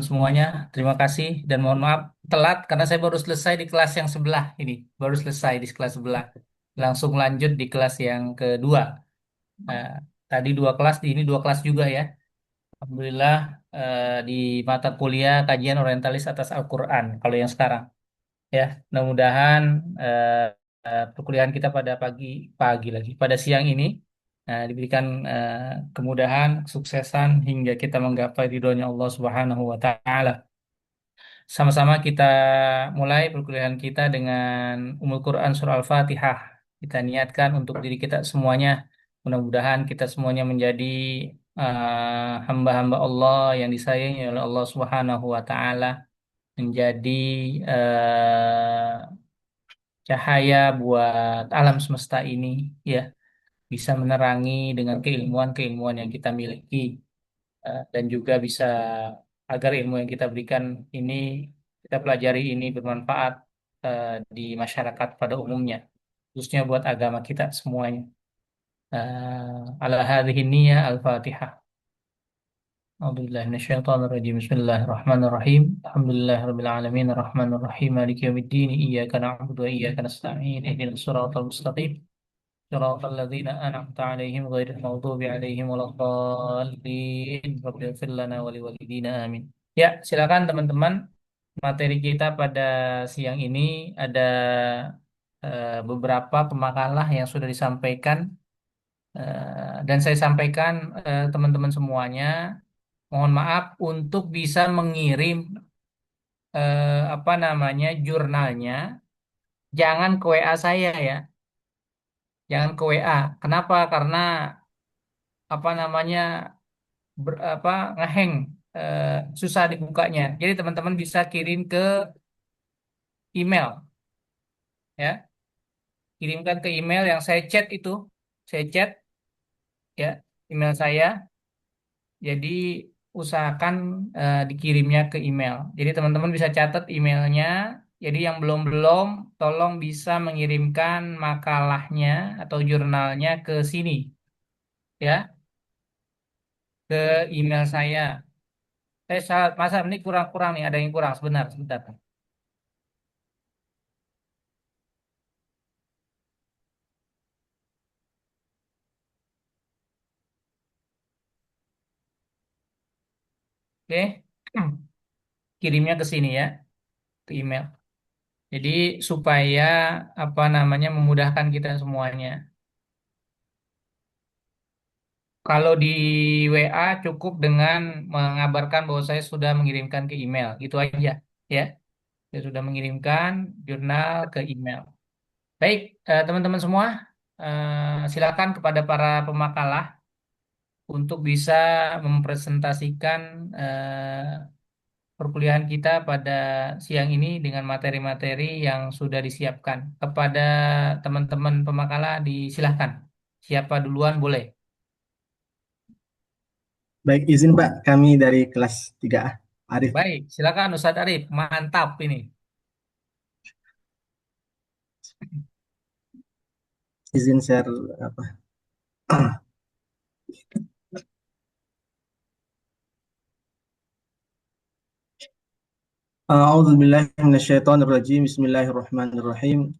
Semuanya, terima kasih dan mohon maaf telat karena saya baru selesai di kelas yang sebelah ini, baru selesai di kelas sebelah, langsung lanjut di kelas yang kedua. Nah, tadi dua kelas, di ini dua kelas juga ya. Alhamdulillah di mata kuliah kajian orientalis atas Al-Quran. Kalau yang sekarang ya, mudah-mudahan perkuliahan kita pada pagi lagi, pada siang ini diberikan kemudahan, suksesan hingga kita menggapai ridhonya Allah Subhanahu wa Ta'ala. Sama-sama kita mulai perkuliahan kita dengan Ummul Quran Surah Al-Fatihah. Kita niatkan untuk diri kita semuanya. Mudah-mudahan kita semuanya menjadi hamba-hamba Allah yang disayangi oleh Allah Subhanahu wa Ta'ala. Menjadi cahaya buat alam semesta ini, ya. Bisa menerangi dengan keilmuan-keilmuan yang kita miliki. Dan juga bisa agar ilmu yang kita berikan ini, kita pelajari ini bermanfaat di masyarakat pada umumnya, khususnya buat agama kita semuanya. Ala hadhihi niyyah al-Fatihah. A'udzubillahi minasyaitonir rajim. Bismillahirrahmanirrahim. Alhamdulillahirabbil alamin arrahmanir rahim maliki yaumiddin iyyaka na'budu wa iyyaka nasta'in ihdinas siratal mustaqim صراط الذين أنعمت عليهم غير المغضوب عليهم ولا الضالين رب اغفر لنا ولوالدينا آمين. Ya, silakan teman-teman. Materi kita pada siang ini ada beberapa pemakalah yang sudah disampaikan dan saya sampaikan teman-teman semuanya. Mohon maaf untuk bisa mengirim apa namanya jurnalnya, jangan ke WA saya ya, jangan ke WA. Kenapa? Karena apa namanya apa ngeheng, eh, susah dibukanya. Jadi teman-teman bisa kirim ke email ya, kirimkan ke email yang saya chat itu, saya chat ya email saya. Jadi usahakan dikirimnya ke email. Jadi teman-teman bisa catat emailnya. Jadi yang belum-belum tolong bisa mengirimkan makalahnya atau jurnalnya ke sini ya, ke email saya. Masa ini kurang-kurang nih, ada yang kurang sebentar, sebentar. Oke. Kirimnya ke sini ya, ke email. Jadi supaya apa namanya memudahkan kita semuanya. Kalau di WA cukup dengan mengabarkan bahwa saya sudah mengirimkan ke email, gitu aja ya. Saya sudah mengirimkan jurnal ke email. Baik, teman-teman semua, silakan kepada para pemakalah untuk bisa mempresentasikan perkuliahan kita pada siang ini dengan materi-materi yang sudah disiapkan. Kepada teman-teman pemakalah disilahkan. Siapa duluan boleh. Baik, izin Pak, kami dari kelas 3A, Arif. Baik, silakan Ustadz Arif. Mantap ini. Izin share apa? A'udzubillahi minasyaitonirrajim. Bismillahirrahmanirrahim.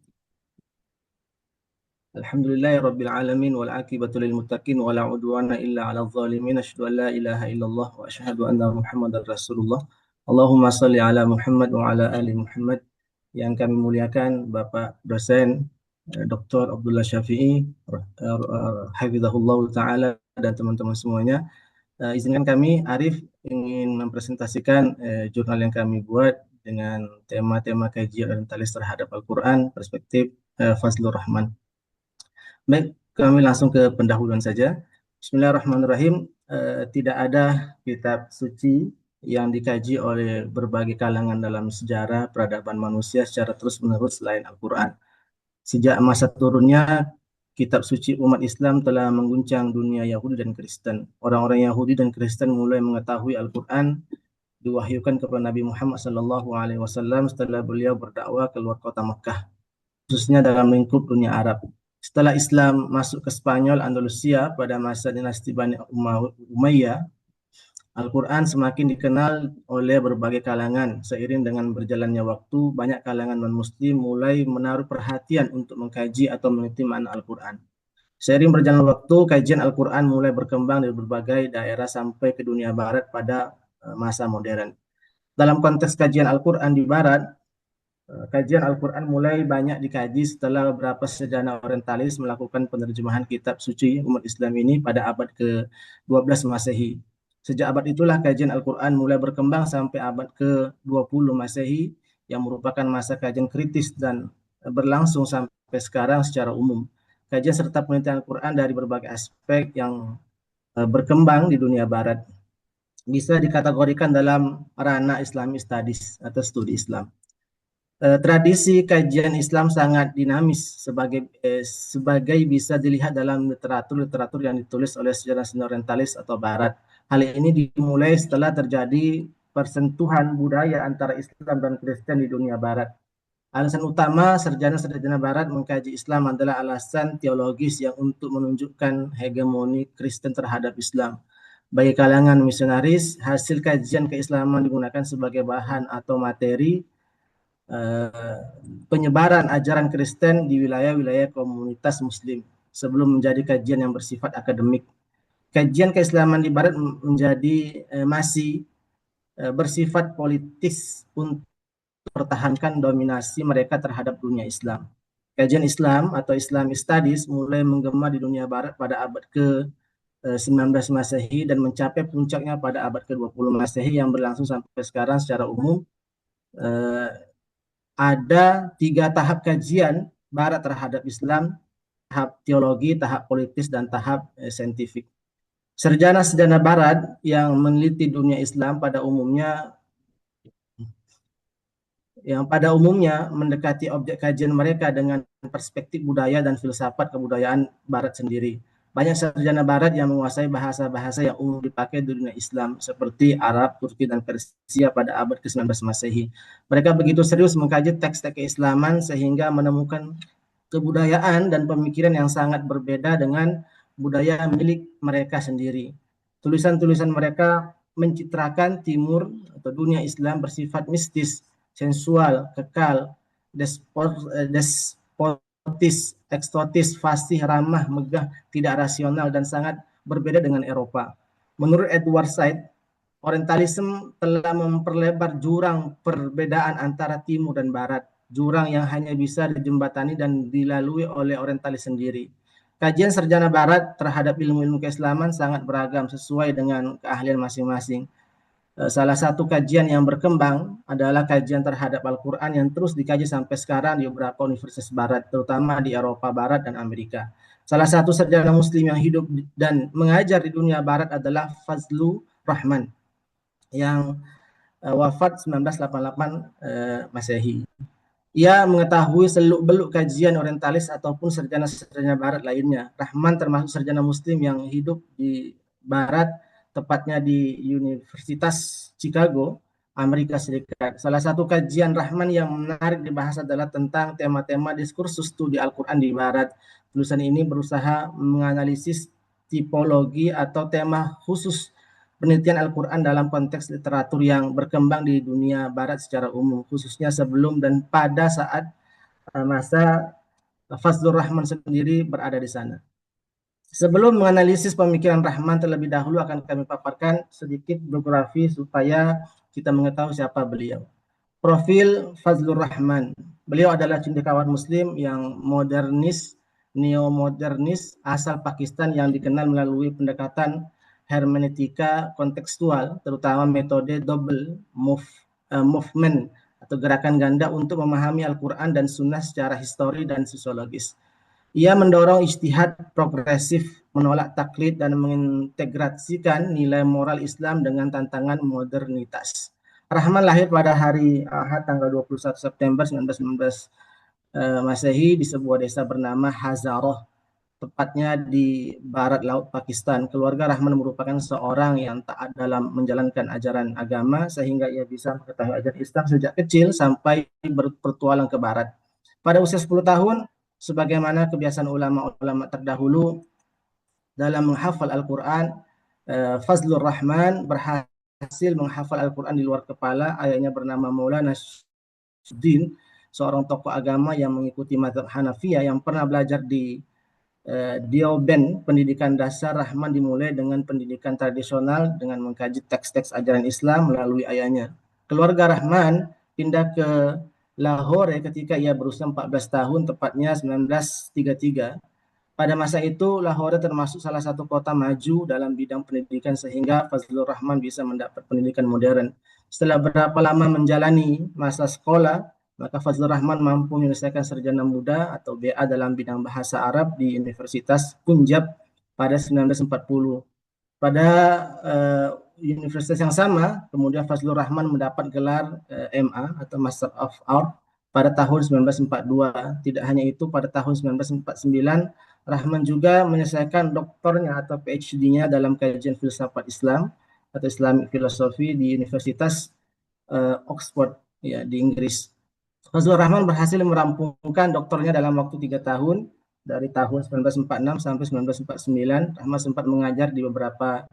Alhamdulillahirabbil alamin wal aqibatu lil muttaqin wala udwana illa 'alal zalimin. Asyhadu an la ilaha illallah wa asyhadu anna Muhammadar Rasulullah. Allahumma shalli ala Muhammad wa ala ali Muhammad. Yang kami muliakan Bapak dosen Dr. Abdullah Syafi'i, hafizahullah taala, dan teman-teman semuanya. Izinkan kami, Arif, ingin mempresentasikan jurnal yang kami buat dengan tema-tema kajian orientalis terhadap Al-Quran, perspektif Fazlur Rahman. Baik, kami langsung ke pendahuluan saja. Bismillahirrahmanirrahim. Tidak ada kitab suci yang dikaji oleh berbagai kalangan dalam sejarah peradaban manusia secara terus-menerus selain Al-Quran. Sejak masa turunnya kitab suci umat Islam telah mengguncang dunia Yahudi dan Kristen. Orang-orang Yahudi dan Kristen mulai mengetahui Al-Quran diwahyukan kepada Nabi Muhammad SAW setelah beliau berdakwah keluar kota Mekah, khususnya dalam lingkup dunia Arab. Setelah Islam masuk ke Spanyol Andalusia pada masa dinasti Bani Umayyah, Al-Quran semakin dikenal oleh berbagai kalangan. Seiring dengan berjalannya waktu, banyak kalangan non-muslim mulai menaruh perhatian untuk mengkaji atau meneliti makna Al-Quran. Seiring berjalannya waktu, kajian Al-Quran mulai berkembang di berbagai daerah sampai ke dunia barat pada masa modern. Dalam konteks kajian Al-Quran di barat, kajian Al-Quran mulai banyak dikaji setelah beberapa sejana orientalis melakukan penerjemahan kitab suci umat Islam ini pada abad ke-12 Masehi. Sejak abad itulah kajian Al-Quran mulai berkembang sampai abad ke-20 Masehi yang merupakan masa kajian kritis dan berlangsung sampai sekarang secara umum. Kajian serta penelitian Al-Quran dari berbagai aspek yang berkembang di dunia barat bisa dikategorikan dalam ranah Islamic Studies atau studi Islam. Tradisi kajian Islam sangat dinamis sebagai bisa dilihat dalam literatur yang ditulis oleh sejarah-sejarah orientalis atau barat. Hal ini dimulai setelah terjadi persentuhan budaya antara Islam dan Kristen di dunia barat. Alasan utama sarjana-sarjana barat mengkaji Islam adalah alasan teologis yang untuk menunjukkan hegemoni Kristen terhadap Islam. Bagi kalangan misionaris, hasil kajian keislaman digunakan sebagai bahan atau materi penyebaran ajaran Kristen di wilayah-wilayah komunitas Muslim sebelum menjadi kajian yang bersifat akademik. Kajian keislaman di Barat menjadi masih bersifat politis untuk mempertahankan dominasi mereka terhadap dunia Islam. Kajian Islam atau Islamic Studies mulai menggema di dunia Barat pada abad ke-19 Masehi dan mencapai puncaknya pada abad ke-20 Masehi yang berlangsung sampai sekarang secara umum. Ada 3 tahap kajian Barat terhadap Islam, tahap teologi, tahap politis, dan tahap saintifik. Sarjana-sarjana Barat yang meneliti dunia Islam pada umumnya mendekati objek kajian mereka dengan perspektif budaya dan filsafat kebudayaan Barat sendiri. Banyak sarjana Barat yang menguasai bahasa-bahasa yang umum dipakai di dunia Islam seperti Arab, Turki, dan Persia pada abad ke-19 Masehi. Mereka begitu serius mengkaji teks-teks keislaman sehingga menemukan kebudayaan dan pemikiran yang sangat berbeda dengan budaya milik mereka sendiri. Tulisan-tulisan mereka mencitrakan timur atau dunia Islam bersifat mistis, sensual, kekal, despotis, eksotis, fasih, ramah, megah, tidak rasional, dan sangat berbeda dengan Eropa. Menurut Edward Said, Orientalisme telah memperlebar jurang perbedaan antara timur dan barat, jurang yang hanya bisa dijembatani dan dilalui oleh Orientalis sendiri. Kajian sarjana barat terhadap ilmu-ilmu keislaman sangat beragam sesuai dengan keahlian masing-masing. Salah satu kajian yang berkembang adalah kajian terhadap Al-Quran yang terus dikaji sampai sekarang di beberapa universitas barat, terutama di Eropa Barat dan Amerika. Salah satu sarjana muslim yang hidup dan mengajar di dunia barat adalah Fazlur Rahman yang wafat 1988 Masehi. Ia mengetahui seluk-beluk kajian orientalis ataupun sarjana-sarjana barat lainnya. Rahman termasuk sarjana muslim yang hidup di barat, tepatnya di Universitas Chicago, Amerika Serikat. Salah satu kajian Rahman yang menarik dibahas adalah tentang tema-tema diskursus studi Al-Quran di barat. Tulisan ini berusaha menganalisis tipologi atau tema khusus penelitian Al-Quran dalam konteks literatur yang berkembang di dunia barat secara umum, khususnya sebelum dan pada saat masa Fazlur Rahman sendiri berada di sana. Sebelum menganalisis pemikiran Rahman terlebih dahulu akan kami paparkan sedikit biografi supaya kita mengetahui siapa beliau. Profil Fazlur Rahman. Beliau adalah cendekiawan muslim yang modernis, neo-modernis asal Pakistan yang dikenal melalui pendekatan hermeneutika kontekstual, terutama metode double movement atau gerakan ganda untuk memahami Al-Quran dan Sunnah secara histori dan sosiologis. Ia mendorong ijtihad progresif, menolak taklid, dan mengintegrasikan nilai moral Islam dengan tantangan modernitas. Rahman lahir pada hari Ahad tanggal 21 September 1919 Masehi di sebuah desa bernama Hazaroh, tepatnya di barat laut Pakistan. Keluarga Rahman merupakan seorang yang taat dalam menjalankan ajaran agama sehingga ia bisa mengetahui ajaran Islam sejak kecil sampai berpetualang ke barat. Pada usia 10 tahun, sebagaimana kebiasaan ulama-ulama terdahulu dalam menghafal Al-Quran, Fazlur Rahman berhasil berhasil menghafal Al-Quran di luar kepala. Ayahnya bernama Maulana Syuddin, seorang tokoh agama yang mengikuti mazhab Hanafiyah yang pernah belajar di Dioben. Pendidikan dasar Rahman dimulai dengan pendidikan tradisional dengan mengkaji teks-teks ajaran Islam melalui ayahnya. Keluarga Rahman pindah ke Lahore ketika ia berusia 14 tahun, tepatnya 1933. Pada masa itu, Lahore termasuk salah satu kota maju dalam bidang pendidikan sehingga Fazlur Rahman bisa mendapat pendidikan modern. Setelah berapa lama menjalani masa sekolah, maka Fazlur Rahman mampu menyelesaikan sarjana muda atau BA dalam bidang bahasa Arab di Universitas Punjab pada 1940. Pada universitas yang sama, kemudian Fazlur Rahman mendapat gelar MA atau Master of Art pada tahun 1942. Tidak hanya itu, pada tahun 1949, Rahman juga menyelesaikan doktornya atau PhD-nya dalam kajian filsafat Islam atau Islamic Philosophy di Universitas Oxford, ya, di Inggris. Fazlur Rahman berhasil merampungkan doktornya dalam waktu 3 tahun, dari tahun 1946 sampai 1949. Rahman sempat mengajar di beberapa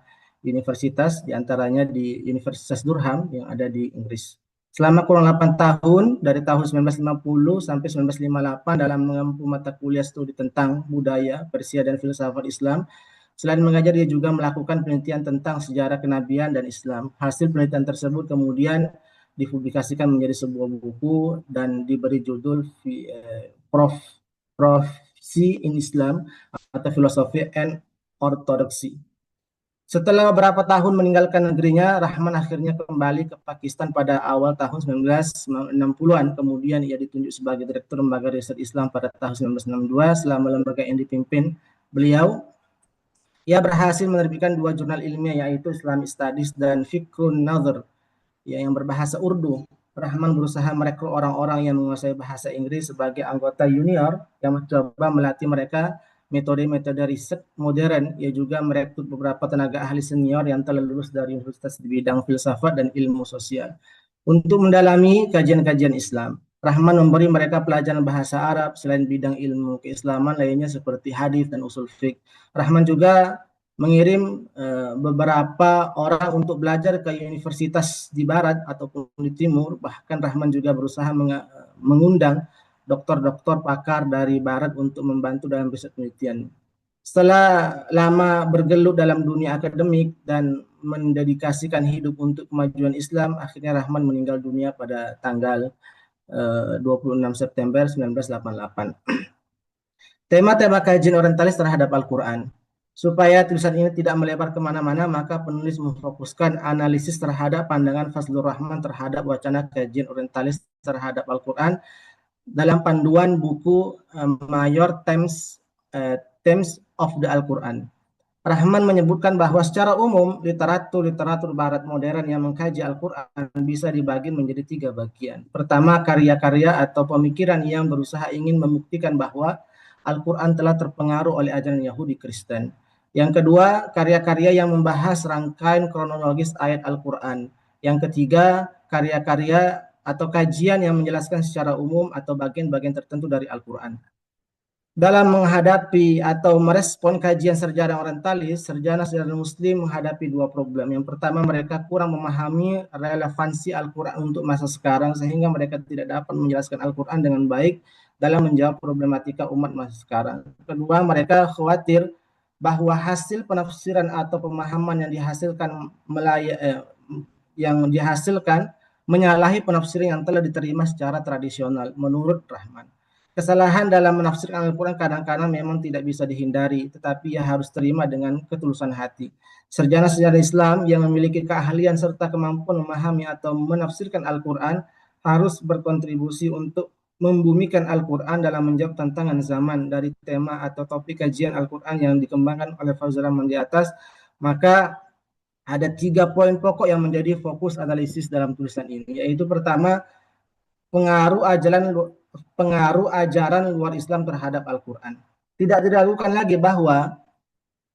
universitas, diantaranya di Universitas Durham yang ada di Inggris. Selama kurang 8 tahun, dari tahun 1950 sampai 1958, dalam mengampu mata kuliah studi tentang budaya, Persia, dan filsafat Islam. Selain mengajar, dia juga melakukan penelitian tentang sejarah kenabian dan Islam. Hasil penelitian tersebut kemudian dipublikasikan menjadi sebuah buku dan diberi judul Prof. Prophecy in Islam atau Philosophy and Orthodoxy. Setelah beberapa tahun meninggalkan negerinya, Rahman akhirnya kembali ke Pakistan pada awal tahun 1960-an. Kemudian ia ditunjuk sebagai Direktur Lembaga Riset Islam pada tahun 1962. Selama lembaga yang dipimpin beliau, ia berhasil menerbitkan 2 jurnal ilmiah, yaitu Islamic Studies dan Fiqhun Nazar, yang berbahasa Urdu. Rahman berusaha merekrut orang-orang yang menguasai bahasa Inggris sebagai anggota junior yang mencoba melatih mereka metode-metode riset modern. Ia juga merekrut beberapa tenaga ahli senior yang telah lulus dari universitas di bidang filsafat dan ilmu sosial untuk mendalami kajian-kajian Islam. Rahman memberi mereka pelajaran bahasa Arab selain bidang ilmu keislaman lainnya seperti hadis dan usul fiqh. Rahman juga mengirim beberapa orang untuk belajar ke universitas di barat ataupun di timur. Bahkan Rahman juga berusaha mengundang doktor-doktor pakar dari barat untuk membantu dalam riset penelitian. Setelah lama bergelut dalam dunia akademik dan mendedikasikan hidup untuk kemajuan Islam, akhirnya Rahman meninggal dunia pada tanggal 26 September 1988. Tema-tema kajian orientalis terhadap Al-Quran. Supaya tulisan ini tidak melebar kemana-mana, maka penulis memfokuskan analisis terhadap pandangan Fazlur Rahman terhadap wacana kajian orientalis terhadap Al-Quran dalam panduan buku Mayor Themes of the Al-Quran. Rahman menyebutkan bahwa secara umum literatur barat modern yang mengkaji Al-Quran bisa dibagi menjadi 3 bagian. Pertama, karya-karya atau pemikiran yang berusaha ingin membuktikan bahwa Al-Quran telah terpengaruh oleh ajaran Yahudi Kristen. Yang kedua, karya-karya yang membahas rangkaian kronologis ayat Al-Quran. Yang ketiga, karya-karya atau kajian yang menjelaskan secara umum atau bagian-bagian tertentu dari Al-Quran. Dalam menghadapi atau merespon kajian sejarah orientalis, sarjana sejarah Muslim menghadapi 2 problem. Yang pertama, mereka kurang memahami relevansi Al-Quran untuk masa sekarang sehingga mereka tidak dapat menjelaskan Al-Quran dengan baik dalam menjawab problematika umat masa sekarang. Kedua, mereka khawatir bahwa hasil penafsiran atau pemahaman yang dihasilkan menyalahi penafsiran yang telah diterima secara tradisional. Menurut Rahman, kesalahan dalam menafsirkan Al-Quran kadang-kadang memang tidak bisa dihindari, tetapi ia harus terima dengan ketulusan hati. Sarjana sejarah Islam yang memiliki keahlian serta kemampuan memahami atau menafsirkan Al-Quran harus berkontribusi untuk membumikan Al-Quran dalam menjawab tantangan zaman dari tema atau topik kajian Al-Quran yang dikembangkan oleh Fazlur Rahman di atas. Maka ada 3 poin pokok yang menjadi fokus analisis dalam tulisan ini, yaitu pertama, pengaruh ajaran luar Islam terhadap Al-Quran. Tidak diragukan lagi bahwa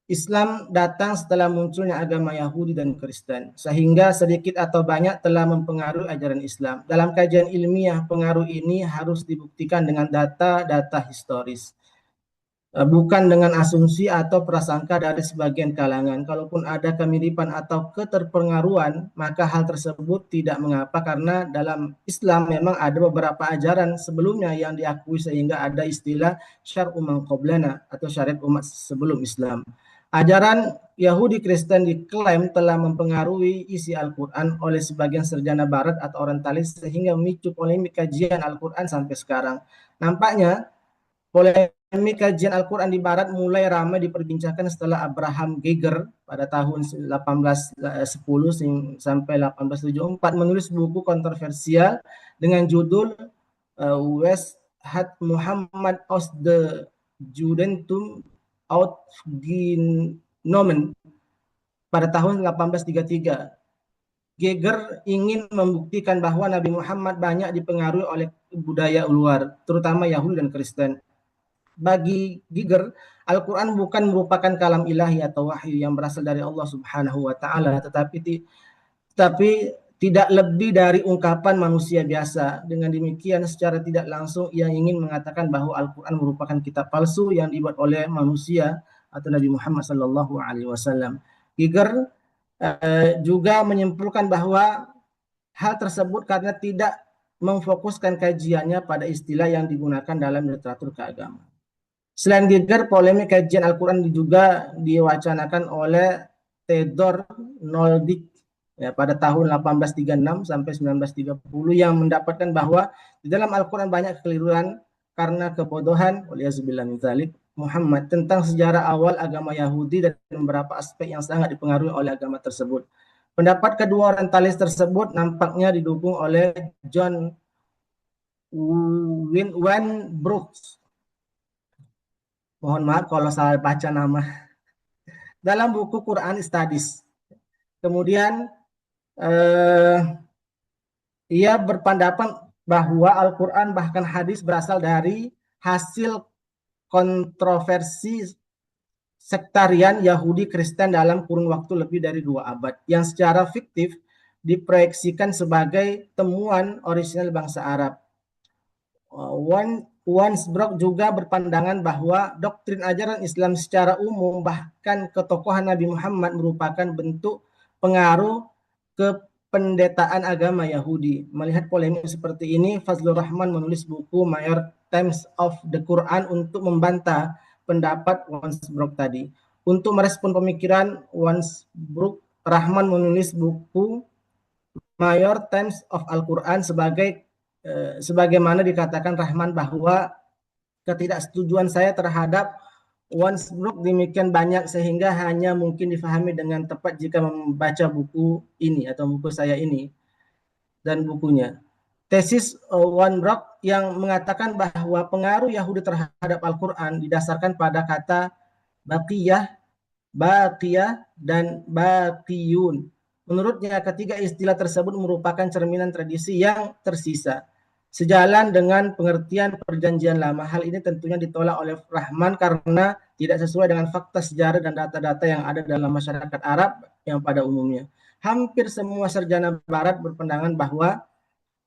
Islam datang setelah munculnya agama Yahudi dan Kristen, sehingga sedikit atau banyak telah mempengaruhi ajaran Islam. Dalam kajian ilmiah, pengaruh ini harus dibuktikan dengan data-data historis. bukan dengan asumsi atau prasangka dari sebagian kalangan. Kalaupun ada kemiripan atau keterpengaruhan, maka hal tersebut tidak mengapa karena dalam Islam memang ada beberapa ajaran sebelumnya yang diakui sehingga ada istilah syar'u man qablana atau syariat umat sebelum Islam. Ajaran Yahudi Kristen diklaim telah mempengaruhi isi Al-Quran oleh sebagian sarjana barat atau orientalis sehingga memicu polemik kajian Al-Quran sampai sekarang. Nampaknya polemik kajian Al-Quran di Barat mulai ramai diperbincangkan setelah Abraham Geiger pada tahun 1810 sampai 1874 menulis buku kontroversial dengan judul West hat Muhammad aus the Judentum outgenommen pada tahun 1833. Geiger ingin membuktikan bahwa Nabi Muhammad banyak dipengaruhi oleh budaya luar, terutama Yahudi dan Kristen. Bagi Giger, Al-Quran bukan merupakan kalam ilahi atau wahyu yang berasal dari Allah Subhanahu wa taala, tetapi tidak lebih dari ungkapan manusia biasa. Dengan demikian secara tidak langsung ia ingin mengatakan bahwa Al-Quran merupakan kitab palsu yang dibuat oleh manusia atau Nabi Muhammad sallallahu alaihi wasallam. Giger juga menyimpulkan bahwa hal tersebut karena tidak memfokuskan kajiannya pada istilah yang digunakan dalam literatur keagamaan. Selain Giger, polemik kajian Al-Quran juga diwacanakan oleh Theodor Noldik ya, pada tahun 1836 sampai 1930 yang mendapatkan bahwa di dalam Al-Quran banyak kekeliruan karena kebodohan oleh Muhammad tentang sejarah awal agama Yahudi dan beberapa aspek yang sangat dipengaruhi oleh agama tersebut. Pendapat kedua orientalis tersebut nampaknya didukung oleh John Wynne Brooks. Mohon maaf kalau salah baca nama. Dalam buku Quran Studies. Kemudian ia berpendapat bahwa Al-Quran bahkan hadis berasal dari hasil kontroversi sektarian Yahudi Kristen dalam kurun waktu lebih dari 2 abad yang secara fiktif diproyeksikan sebagai temuan orisinal bangsa Arab. Wansbrock juga berpandangan bahwa doktrin ajaran Islam secara umum bahkan ketokohan Nabi Muhammad merupakan bentuk pengaruh kependetaan agama Yahudi. Melihat polemik seperti ini, Fazlur Rahman menulis buku Major Themes of the Quran untuk membantah pendapat Wansbrock tadi. Untuk merespon pemikiran Wansbrock, Rahman menulis buku Major Themes of Al-Quran sebagaimana dikatakan Rahman bahwa ketidaksetujuan saya terhadap Wansbrook demikian banyak sehingga hanya mungkin difahami dengan tepat jika membaca buku ini atau buku saya ini dan bukunya. Tesis Wansbrook yang mengatakan bahwa pengaruh Yahudi terhadap Al-Quran didasarkan pada kata baqiyah, dan baqiyun. Menurutnya ketiga istilah tersebut merupakan cerminan tradisi yang tersisa. Sejalan dengan pengertian perjanjian lama, hal ini tentunya ditolak oleh Rahman karena tidak sesuai dengan fakta sejarah dan data-data yang ada dalam masyarakat Arab yang pada umumnya. Hampir semua sarjana barat berpandangan bahwa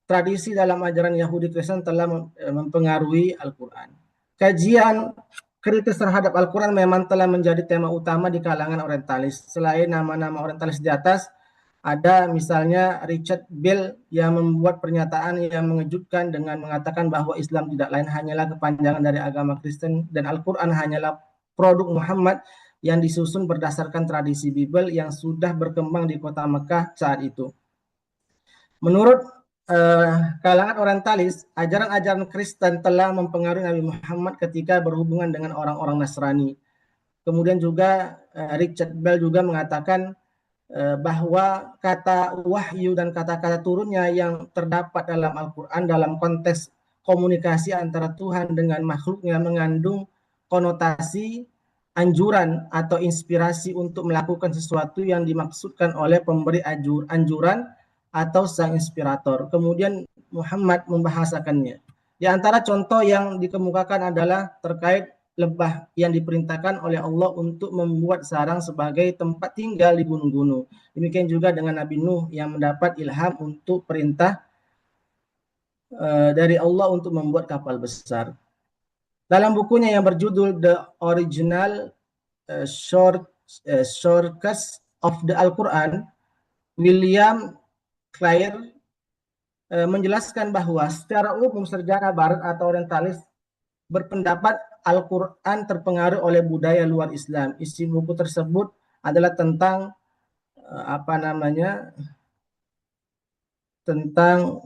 tradisi dalam ajaran Yahudi Kristen telah mempengaruhi Al-Quran. Kajian kritis terhadap Al-Quran memang telah menjadi tema utama di kalangan orientalis. Selain nama-nama orientalis di atas, ada misalnya Richard Bell yang membuat pernyataan yang mengejutkan dengan mengatakan bahwa Islam tidak lain hanyalah kepanjangan dari agama Kristen dan Al-Quran hanyalah produk Muhammad yang disusun berdasarkan tradisi Bible yang sudah berkembang di kota Mekah saat itu. Menurut kalangan orientalis, ajaran-ajaran Kristen telah mempengaruhi Nabi Muhammad ketika berhubungan dengan orang-orang Nasrani. Kemudian juga Richard Bell juga mengatakan bahwa kata wahyu dan kata-kata turunnya yang terdapat dalam Al-Quran dalam konteks komunikasi antara Tuhan dengan makhluknya mengandung konotasi anjuran atau inspirasi untuk melakukan sesuatu yang dimaksudkan oleh pemberi anjuran atau sang inspirator. Kemudian Muhammad membahasakannya. Di antara contoh yang dikemukakan adalah terkait lebah yang diperintahkan oleh Allah untuk membuat sarang sebagai tempat tinggal di gunung-gunung. Demikian juga dengan Nabi Nuh yang mendapat ilham untuk perintah dari Allah untuk membuat kapal besar. Dalam bukunya yang berjudul The Original Sources of the Al-Quran, William Clare menjelaskan bahwa secara umum sarjana Barat atau Orientalis berpendapat Al-Quran terpengaruh oleh budaya luar Islam. Isi buku tersebut adalah tentang apa namanya tentang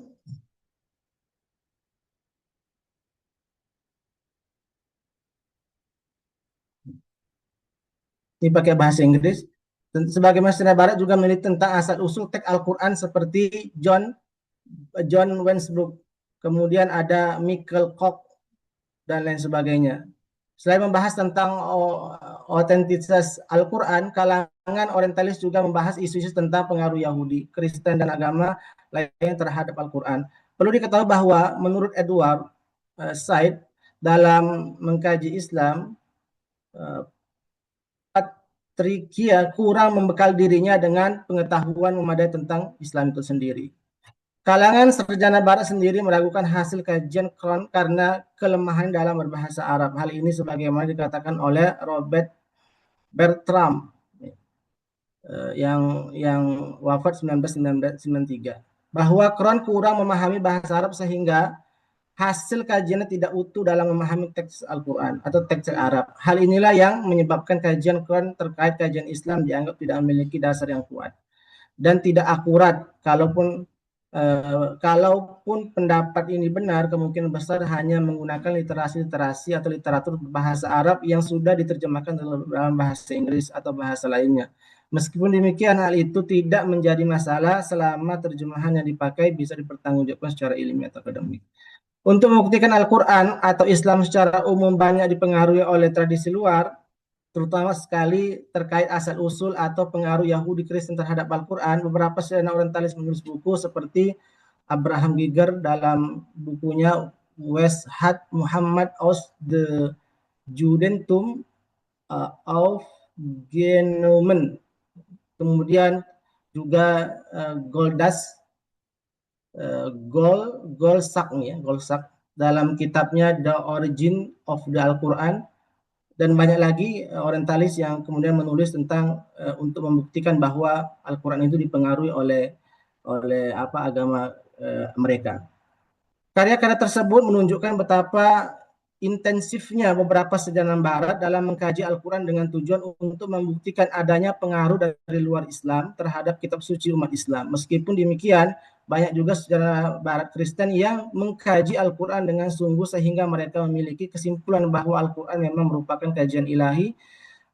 ini pakai bahasa Inggris. Sebagai sarjana Barat juga meneliti tentang asal usul teks Al-Quran seperti John Wensbrook, kemudian ada Michael Koch dan lain sebagainya. Selain membahas tentang otentitas Al-Quran, kalangan orientalis juga membahas isu-isu tentang pengaruh Yahudi, Kristen, dan agama lain terhadap Al-Quran. Perlu diketahui bahwa menurut Edward Said, dalam mengkaji Islam, Patrikia kurang membekal dirinya dengan pengetahuan memadai tentang Islam itu sendiri. Kalangan sarjana Barat sendiri meragukan hasil kajian Kron karena kelemahan dalam berbahasa Arab. Hal ini sebagaimana dikatakan oleh Robert Bertram yang wafat 1993, bahwa Kron kurang memahami bahasa Arab sehingga hasil kajiannya tidak utuh dalam memahami teks Al-Quran atau teks Arab. Hal inilah yang menyebabkan kajian Kron terkait kajian Islam dianggap tidak memiliki dasar yang kuat dan tidak akurat. Kalaupun pendapat ini benar, kemungkinan besar hanya menggunakan literasi atau literatur bahasa Arab yang sudah diterjemahkan dalam bahasa Inggris atau bahasa lainnya. Meskipun demikian, hal itu tidak menjadi masalah selama terjemahan yang dipakai bisa dipertanggungjawabkan secara ilmiah atau akademik. Untuk membuktikan Al-Quran atau Islam secara umum banyak dipengaruhi oleh tradisi luar, terutama sekali terkait asal-usul atau pengaruh Yahudi Kristen terhadap Al-Quran. Beberapa sarjana orientalis menulis buku seperti Abraham Giger dalam bukunya West Hat Muhammad aus the Judentum auf Genomen. Kemudian juga Goldas Golsak dalam kitabnya The Origin of the Al-Quran, dan banyak lagi orientalis yang kemudian menulis tentang untuk membuktikan bahwa Al-Quran itu dipengaruhi oleh agama mereka. Karya-karya tersebut menunjukkan betapa intensifnya beberapa sarjana Barat dalam mengkaji Al-Quran dengan tujuan untuk membuktikan adanya pengaruh dari luar Islam terhadap kitab suci umat Islam. Meskipun demikian, banyak juga sarjana Barat Kristen yang mengkaji Al-Quran dengan sungguh sehingga mereka memiliki kesimpulan bahwa Al-Quran memang merupakan kajian ilahi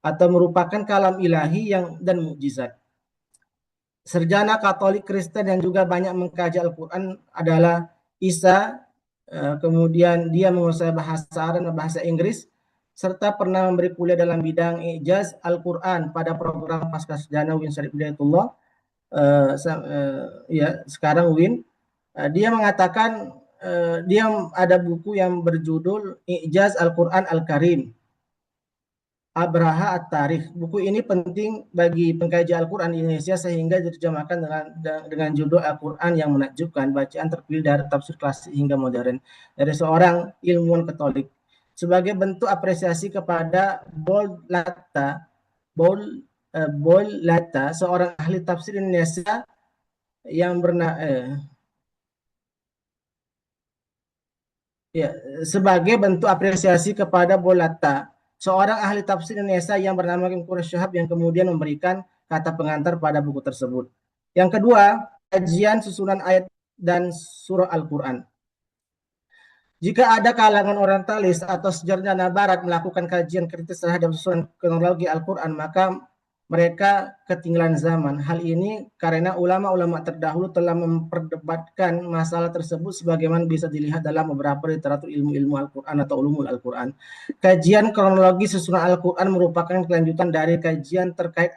atau merupakan kalam ilahi dan mukjizat. Sarjana Katolik Kristen yang juga banyak mengkaji Al-Quran adalah Isa, kemudian dia menguasai bahasa Arab dan bahasa Inggris, serta pernah memberi kuliah dalam bidang ijaz Al-Quran pada program Pascasarjana UIN Syarif Hidayatullah. Sekarang UIN. Dia mengatakan dia ada buku yang berjudul Ijaz Al-Quran Al-Karim, Abraha At-Tarikh. Buku ini penting bagi pengkaji Al-Quran di Indonesia sehingga diterjemahkan dengan judul Al-Quran yang menakjubkan, bacaan terpilih dari tafsir klasik hingga modern dari seorang ilmuwan Katolik. Sebagai bentuk apresiasi kepada Bold Latta, seorang ahli tafsir Indonesia yang sebagai bentuk apresiasi kepada Bolata, seorang ahli tafsir Indonesia yang bernama Kim Quraish Shihab yang kemudian memberikan kata pengantar pada buku tersebut. Yang kedua, kajian susunan ayat dan surah Al-Quran. Jika ada kalangan orientalis atau sarjana Barat melakukan kajian kritis terhadap susunan kronologi Al-Quran, maka mereka ketinggalan zaman. Hal ini karena ulama-ulama terdahulu telah memperdebatkan masalah tersebut sebagaimana bisa dilihat dalam beberapa literatur ilmu-ilmu Al-Quran atau ulumul Al-Quran. Kajian kronologi susunan Al-Quran merupakan kelanjutan dari kajian terkait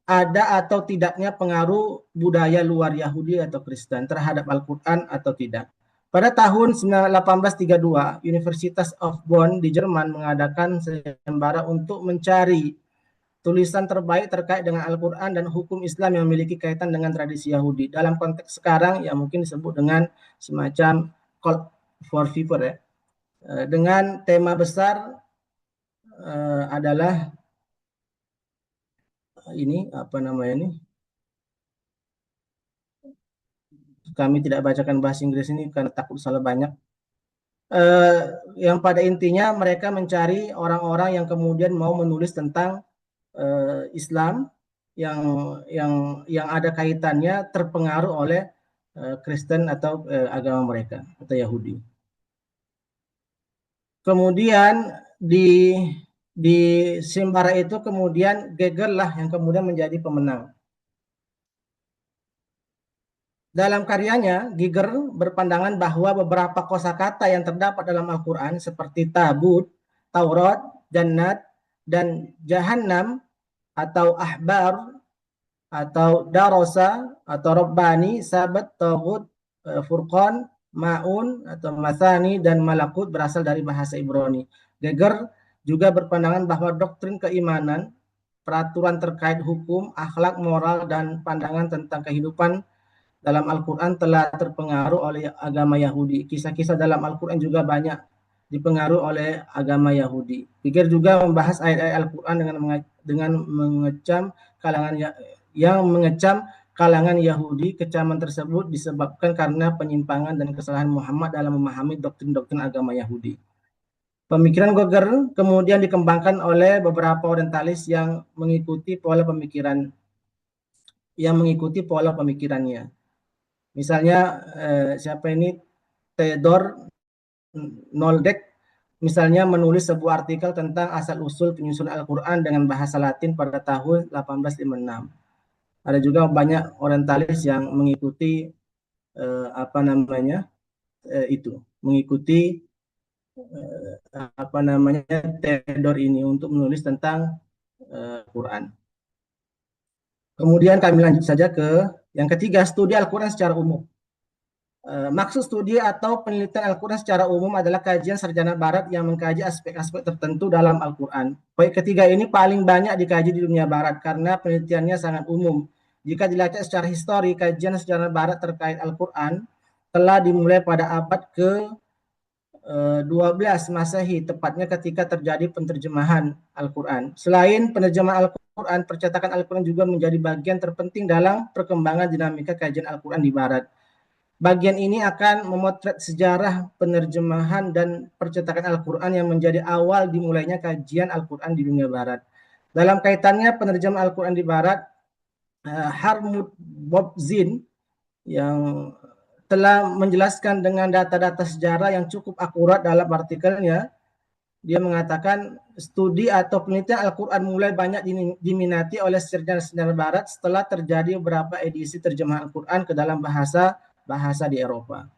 ada atau tidaknya pengaruh budaya luar Yahudi atau Kristen terhadap Al-Quran atau tidak. Pada tahun 1832, Universitas of Bonn di Jerman mengadakan sayembara untuk mencari tulisan terbaik terkait dengan Al-Quran dan hukum Islam yang memiliki kaitan dengan tradisi Yahudi. Dalam konteks sekarang, yang mungkin disebut dengan semacam for Fever ya, dengan tema besar adalah ini apa namanya ini, kami tidak bacakan bahasa Inggris ini karena takut salah banyak. eh, yang pada intinya mereka mencari orang-orang yang kemudian mau menulis tentang Islam yang yang ada kaitannya terpengaruh oleh Kristen atau agama mereka atau Yahudi. Kemudian di di Simbara itu kemudian Geger lah yang kemudian menjadi pemenang. Dalam karyanya, Giger berpandangan bahwa beberapa kosakata yang terdapat dalam Al-Quran seperti tabut, Taurat, Jannat, dan Jahannam atau Ahbar atau Darosa atau Rabbani, Sabat, Tawud, Furqan, Ma'un atau Masani dan Malakut berasal dari bahasa Ibrani. Geger juga berpandangan bahwa doktrin keimanan, peraturan terkait hukum, akhlak, moral, dan pandangan tentang kehidupan dalam Al-Quran telah terpengaruh oleh agama Yahudi. Kisah-kisah dalam Al-Quran juga banyak dipengaruhi oleh agama Yahudi. Pikir juga membahas ayat-ayat Al-Quran dengan mengecam kalangan yang mengecam kalangan Yahudi. Kecaman tersebut disebabkan karena penyimpangan dan kesalahan Muhammad dalam memahami doktrin-doktrin agama Yahudi. Pemikiran Goger kemudian dikembangkan oleh beberapa orientalis yang mengikuti pola pemikirannya. Misalnya siapa ini, Theodor Noldek misalnya menulis sebuah artikel tentang asal-usul penyusunan Al-Quran dengan bahasa Latin pada tahun 1856. Ada juga banyak orientalis yang mengikuti apa namanya itu, mengikuti apa namanya Theodor ini untuk menulis tentang Quran. Kemudian kami lanjut saja ke yang ketiga, studi Al-Quran secara umum. Maksud studi atau penelitian Al-Quran secara umum adalah kajian sarjana barat yang mengkaji aspek-aspek tertentu dalam Al-Quran. Poin ketiga ini paling banyak dikaji di dunia barat karena penelitiannya sangat umum. Jika dilacak secara histori, kajian sarjana barat terkait Al-Quran telah dimulai pada abad ke-12 Masehi, tepatnya ketika terjadi penterjemahan Al-Quran. Selain penerjemahan Al-Quran, percetakan Al-Quran juga menjadi bagian terpenting dalam perkembangan dinamika kajian Al-Quran di barat. Bagian ini akan memotret sejarah penerjemahan dan percetakan Al-Quran yang menjadi awal dimulainya kajian Al-Quran di dunia barat. Dalam kaitannya penerjemahan Al-Quran di barat, Harmut Bobzin yang telah menjelaskan dengan data-data sejarah yang cukup akurat dalam artikelnya. Dia mengatakan studi atau penelitian Al-Quran mulai banyak diminati oleh sarjana-sarjana barat setelah terjadi beberapa edisi terjemahan Al-Quran ke dalam bahasa di Eropa.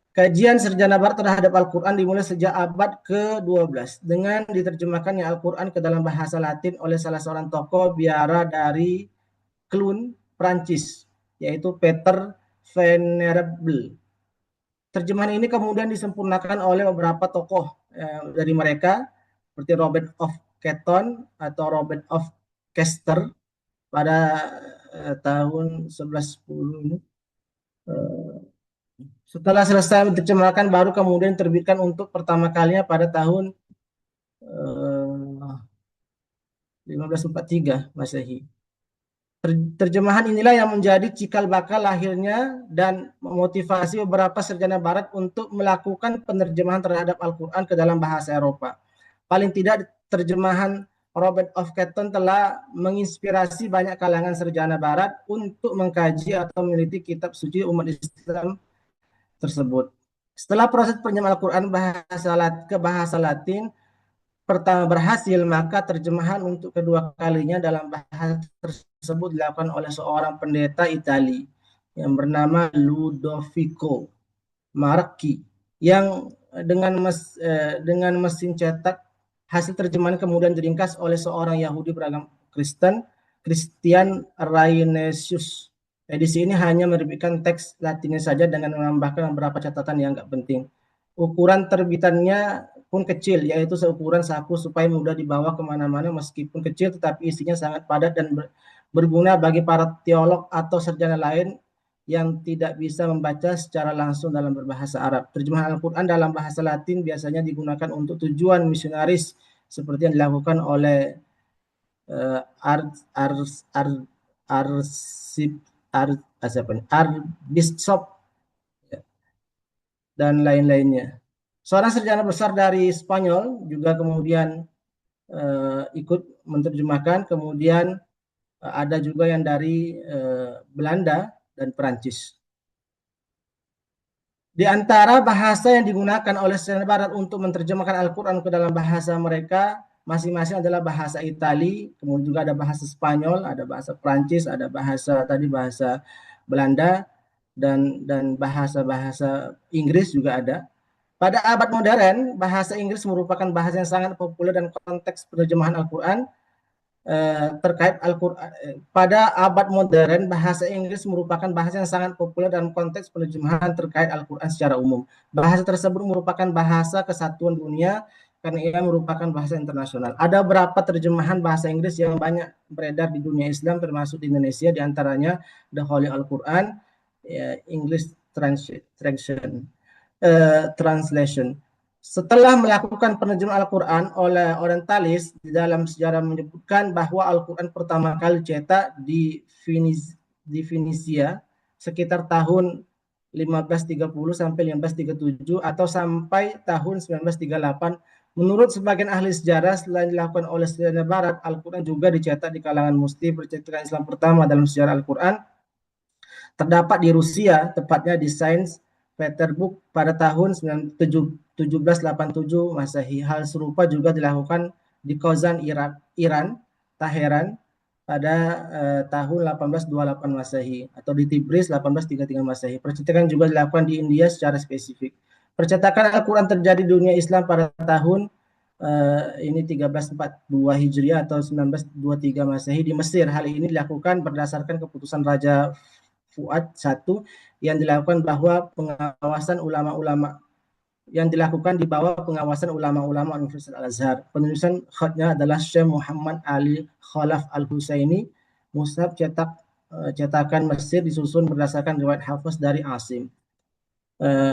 Kajian sarjana barat terhadap Al-Quran dimulai sejak abad ke-12 dengan diterjemahkannya Al-Quran ke dalam bahasa Latin oleh salah seorang tokoh biara dari Clun, Prancis, yaitu Peter Venerable. Terjemahan ini kemudian disempurnakan oleh beberapa tokoh dari mereka seperti Robert of Caton atau Robert of Chester pada tahun 1110 ini. Setelah selesai diterjemahkan baru kemudian terbitkan untuk pertama kalinya pada tahun 1543 Masehi. Terjemahan inilah yang menjadi cikal bakal lahirnya dan memotivasi beberapa sarjana barat untuk melakukan penerjemahan terhadap Al-Quran ke dalam bahasa Eropa. Paling tidak terjemahan Robert of Caton telah menginspirasi banyak kalangan sarjana barat untuk mengkaji atau meneliti kitab suci umat Islam tersebut. Setelah proses penterjemahan Al-Quran ke bahasa Latin pertama berhasil, maka terjemahan untuk kedua kalinya dalam bahasa tersebut dilakukan oleh seorang pendeta Itali yang bernama Ludovico Marchi yang dengan mesin cetak. Hasil terjemahan kemudian diringkas oleh seorang Yahudi beragama Christian Rainesius. Edisi ini hanya menerbitkan teks Latinnya saja dengan menambahkan beberapa catatan yang nggak penting. Ukuran terbitannya pun kecil, yaitu seukuran saku supaya mudah dibawa kemana-mana. Meskipun kecil, tetapi isinya sangat padat dan berguna bagi para teolog atau sarjana lain yang tidak bisa membaca secara langsung dalam berbahasa Arab. Terjemahan Al-Quran dalam bahasa Latin biasanya digunakan untuk tujuan misionaris seperti yang dilakukan oleh uh, Ar, Ar, Ar, Arsip, Ar, Archbishop dan lain-lainnya. Seorang sarjana besar dari Spanyol juga kemudian ikut menerjemahkan, kemudian ada juga yang dari Belanda dan Perancis. Di antara bahasa yang digunakan oleh sarjana barat untuk menerjemahkan Al-Quran ke dalam bahasa mereka masing-masing adalah bahasa Itali, kemudian juga ada bahasa Spanyol, ada bahasa Perancis, ada bahasa Belanda dan bahasa-bahasa Inggris juga ada. Pada abad modern, bahasa Inggris merupakan bahasa yang sangat populer dan konteks penerjemahan Al-Quran terkait Al-Quran. Pada abad modern, bahasa Inggris merupakan bahasa yang sangat populer dalam konteks penerjemahan terkait Al-Quran secara umum. Bahasa tersebut merupakan bahasa kesatuan dunia karena ia merupakan bahasa internasional. Ada beberapa terjemahan bahasa Inggris yang banyak beredar di dunia Islam, termasuk di Indonesia, diantaranya The Holy Al-Quran, English Translation. Setelah melakukan penerjemahan Al-Quran oleh orientalis, di dalam sejarah menyebutkan bahwa Al-Quran pertama kali cetak di Finisia sekitar tahun 1530 sampai 1537 atau sampai tahun 1938. Menurut sebagian ahli sejarah, selain dilakukan oleh sejarah barat, Al-Quran juga dicetak di kalangan muslim. Percetakan Islam pertama dalam sejarah Al-Quran terdapat di Rusia, tepatnya di Saint Petersburg pada tahun 1787 Masehi. Hal serupa juga dilakukan di Kozan, Iran, Teheran pada tahun 1828 Masehi atau di Tibris 1833 Masehi. Percetakan juga dilakukan di India secara spesifik. Percetakan Al-Quran terjadi di dunia Islam pada tahun ini 1342 Hijriah atau 1923 Masehi di Mesir. Hal ini dilakukan berdasarkan keputusan Raja Fuad I yang dilakukan bahwa pengawasan ulama-ulama yang dilakukan di bawah pengawasan ulama-ulama Universitas Al-Azhar. Penulisan khatnya adalah Syekh Muhammad Ali Khalaf Al-Husaini. Mushaf cetakan Mesir disusun berdasarkan riwayat Hafiz dari Asim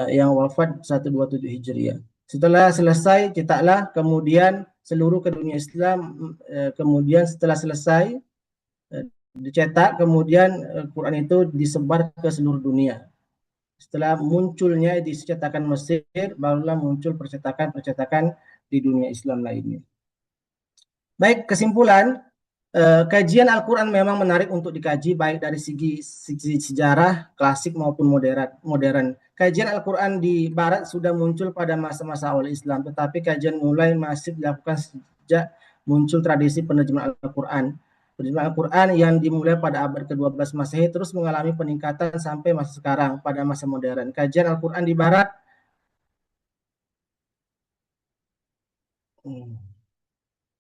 yang wafat 127 Hijriah. Setelah selesai cetaklah kemudian seluruh ke dunia Islam, kemudian setelah selesai dicetak, kemudian Quran itu disebar ke seluruh dunia. Setelah munculnya di cetakan Mesir, barulah muncul percetakan-percetakan di dunia Islam lainnya. Baik, kesimpulan, kajian Al-Quran memang menarik untuk dikaji baik dari segi sejarah, klasik maupun modern. Kajian Al-Quran di Barat sudah muncul pada masa-masa awal Islam, tetapi kajian mulai masif dilakukan sejak muncul tradisi penerjemahan Al-Quran. Penerjemahan Al-Quran yang dimulai pada abad ke-12 Masehi terus mengalami peningkatan sampai masa sekarang pada masa modern. Kajian Al-Quran di Barat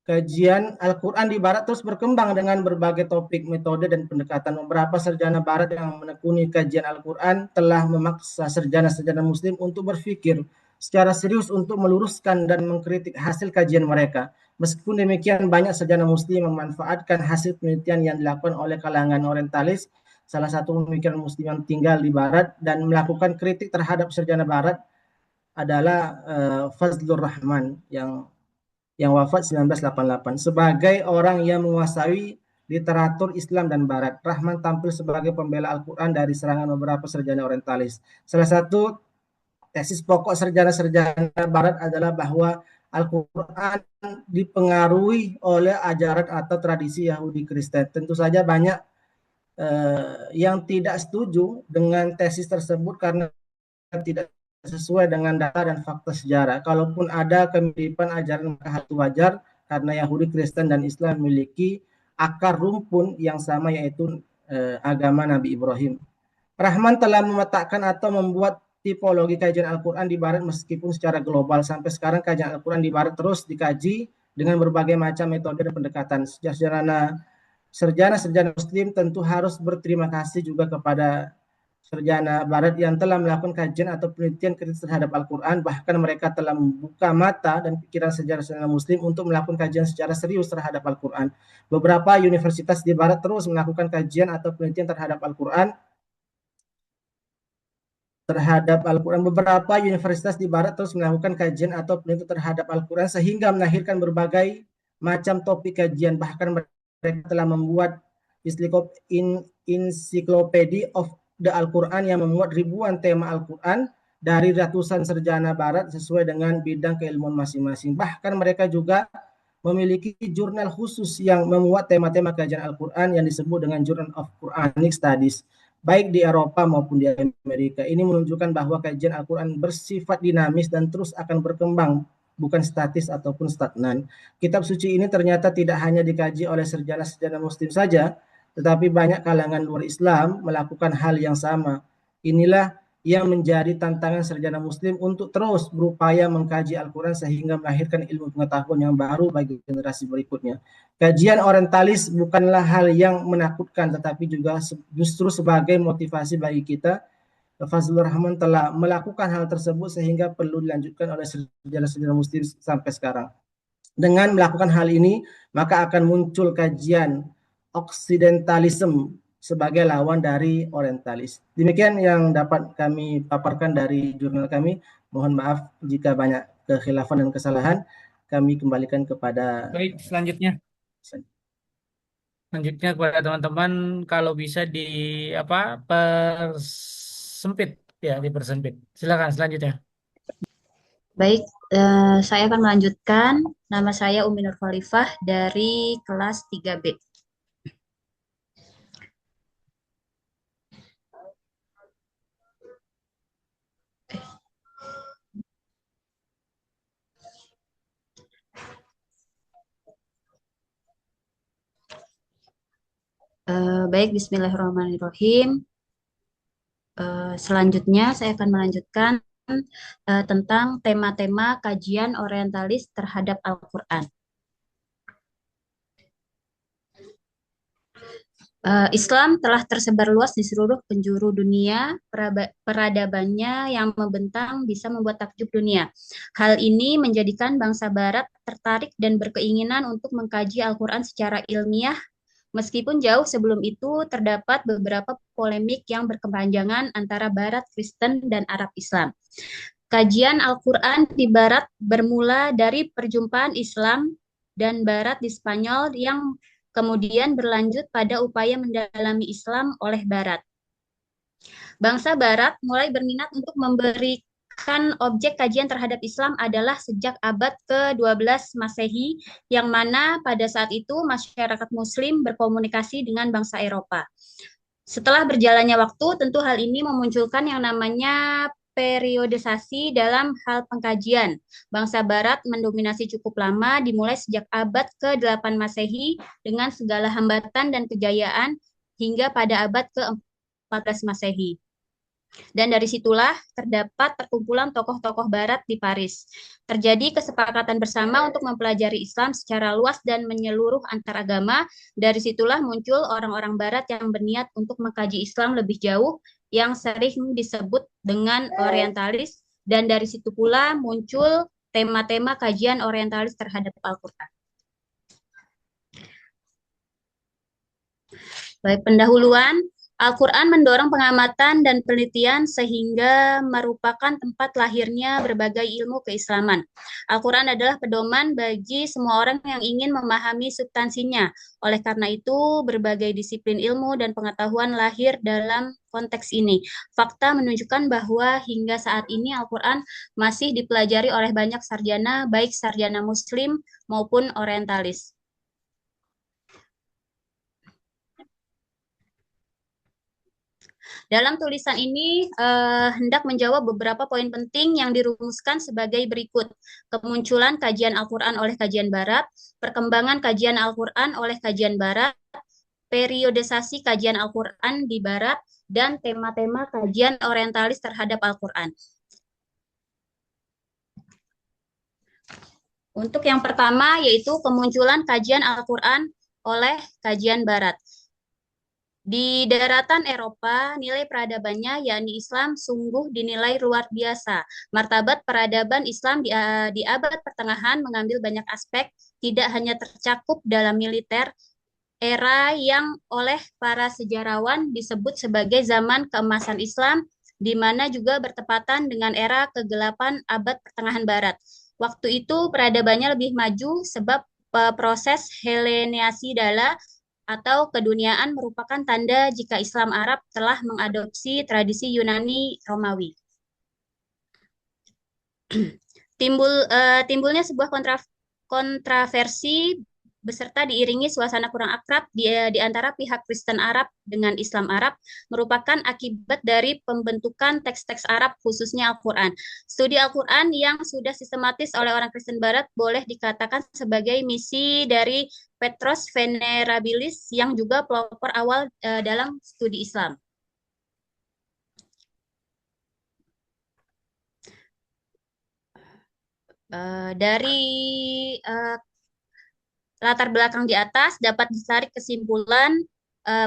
Kajian Al-Quran di Barat terus berkembang dengan berbagai topik, metode, dan pendekatan. Beberapa sarjana Barat yang menekuni kajian Al-Quran telah memaksa sarjana-sarjana Muslim untuk berpikir secara serius untuk meluruskan dan mengkritik hasil kajian mereka. Meskipun demikian, banyak sarjana Muslim memanfaatkan hasil penelitian yang dilakukan oleh kalangan orientalis, salah satu pemikiran Muslim yang tinggal di Barat, dan melakukan kritik terhadap sarjana Barat adalah Fazlur Rahman yang wafat 1988. Sebagai orang yang menguasai literatur Islam dan Barat, Rahman tampil sebagai pembela Al-Quran dari serangan beberapa sarjana orientalis. Salah satu tesis pokok sarjana-sarjana Barat adalah bahwa Al-Quran dipengaruhi oleh ajaran atau tradisi Yahudi Kristen. Tentu saja banyak yang tidak setuju dengan tesis tersebut karena tidak sesuai dengan data dan fakta sejarah. Kalaupun ada kemiripan ajaran maka hal itu wajar karena Yahudi, Kristen, dan Islam memiliki akar rumpun yang sama yaitu agama Nabi Ibrahim. Rahman telah memetakan atau membuat tipologi kajian Al-Quran di Barat meskipun secara global. Sampai sekarang kajian Al-Quran di Barat terus dikaji dengan berbagai macam metode dan pendekatan. Sarjana-sarjana Muslim tentu harus berterima kasih juga kepada sarjana Barat yang telah melakukan kajian atau penelitian kritis terhadap Al-Quran. Bahkan mereka telah membuka mata dan pikiran sarjana Muslim untuk melakukan kajian secara serius terhadap Al-Quran. Beberapa universitas di Barat terus melakukan kajian atau penelitian terhadap Al-Quran terhadap Al-Quran. Beberapa universitas di Barat terus melakukan kajian atau penelitian terhadap Al-Quran sehingga melahirkan berbagai macam topik kajian. Bahkan mereka telah membuat Encyclopedia of the Al-Quran yang memuat ribuan tema Al-Quran dari ratusan sarjana Barat sesuai dengan bidang keilmuan masing-masing. Bahkan mereka juga memiliki jurnal khusus yang memuat tema-tema kajian Al-Quran yang disebut dengan Journal of Quranic Studies, baik di Eropa maupun di Amerika. Ini menunjukkan bahwa kajian Al-Quran bersifat dinamis dan terus akan berkembang, bukan statis ataupun stagnan. Kitab suci ini ternyata tidak hanya dikaji oleh sarjana-sarjana muslim saja, tetapi banyak kalangan luar Islam melakukan hal yang sama. Inilah yang menjadi tantangan sarjana muslim untuk terus berupaya mengkaji Al-Quran sehingga melahirkan ilmu pengetahuan yang baru bagi generasi berikutnya. Kajian orientalis bukanlah hal yang menakutkan, tetapi juga justru sebagai motivasi bagi kita. Fazlur Rahman telah melakukan hal tersebut sehingga perlu dilanjutkan oleh sarjana-sarjana muslim sampai sekarang. Dengan melakukan hal ini, maka akan muncul kajian Oksidentalisme sebagai lawan dari orientalis. Demikian yang dapat kami paparkan dari jurnal kami. Mohon maaf jika banyak kekhilafan dan kesalahan. Kami kembalikan kepada Baik, selanjutnya kepada teman-teman kalau bisa di apa persempit ya, dipersempit. Silakan selanjutnya. Baik, saya akan melanjutkan. Nama saya Umi Nur Khalifah dari kelas 3B. Baik, Bismillahirrahmanirrahim. Selanjutnya saya akan melanjutkan tentang tema-tema kajian orientalis terhadap Al-Quran. Islam telah tersebar luas di seluruh penjuru dunia. Peradabannya yang membentang bisa membuat takjub dunia. Hal ini menjadikan bangsa Barat tertarik dan berkeinginan untuk mengkaji Al-Quran secara ilmiah. Meskipun jauh sebelum itu terdapat beberapa polemik yang berkepanjangan antara Barat Kristen dan Arab Islam. Kajian Al-Quran di Barat bermula dari perjumpaan Islam dan Barat di Spanyol yang kemudian berlanjut pada upaya mendalami Islam oleh Barat. Bangsa Barat mulai berminat untuk memberikan objek kajian terhadap Islam adalah sejak abad ke-12 Masehi, yang mana pada saat itu masyarakat Muslim berkomunikasi dengan bangsa Eropa. Setelah berjalannya waktu, tentu hal ini memunculkan yang namanya periodisasi dalam hal pengkajian. Bangsa Barat mendominasi cukup lama, dimulai sejak abad ke-8 Masehi dengan segala hambatan dan kejayaan hingga pada abad ke-14 Masehi. Dan dari situlah terdapat perkumpulan tokoh-tokoh Barat di Paris. Terjadi kesepakatan bersama untuk mempelajari Islam secara luas dan menyeluruh antar agama. Dari situlah muncul orang-orang Barat yang berniat untuk mengkaji Islam lebih jauh, yang sering disebut dengan orientalis, dan dari situ pula muncul tema-tema kajian orientalis terhadap Al-Quran. Baik, pendahuluan. Al-Quran mendorong pengamatan dan penelitian sehingga merupakan tempat lahirnya berbagai ilmu keislaman. Al-Quran adalah pedoman bagi semua orang yang ingin memahami substansinya. Oleh karena itu, berbagai disiplin ilmu dan pengetahuan lahir dalam konteks ini. Fakta menunjukkan bahwa hingga saat ini Al-Quran masih dipelajari oleh banyak sarjana, baik sarjana Muslim maupun orientalis. Dalam tulisan ini hendak menjawab beberapa poin penting yang dirumuskan sebagai berikut. Kemunculan kajian Al-Quran oleh kajian Barat, perkembangan kajian Al-Quran oleh kajian Barat, periodisasi kajian Al-Quran di Barat, dan tema-tema kajian orientalis terhadap Al-Quran. Untuk yang pertama yaitu kemunculan kajian Al-Quran oleh kajian Barat. Di daratan Eropa, nilai peradabannya, yakni Islam, sungguh dinilai luar biasa. Martabat peradaban Islam di abad pertengahan mengambil banyak aspek, tidak hanya tercakup dalam militer, era yang oleh para sejarawan disebut sebagai zaman keemasan Islam, di mana juga bertepatan dengan era kegelapan abad pertengahan Barat. Waktu itu peradabannya lebih maju sebab proses Heleniasi Dala atau keduniaan merupakan tanda jika Islam Arab telah mengadopsi tradisi Yunani Romawi. Timbulnya sebuah kontraversi beserta diiringi suasana kurang akrab di antara pihak Kristen Arab dengan Islam Arab merupakan akibat dari pembentukan teks-teks Arab khususnya Al-Quran. Studi Al-Quran yang sudah sistematis oleh orang Kristen Barat boleh dikatakan sebagai misi dari Petros Venerabilis yang juga pelopor awal dalam studi Islam. Dari latar belakang di atas dapat ditarik kesimpulan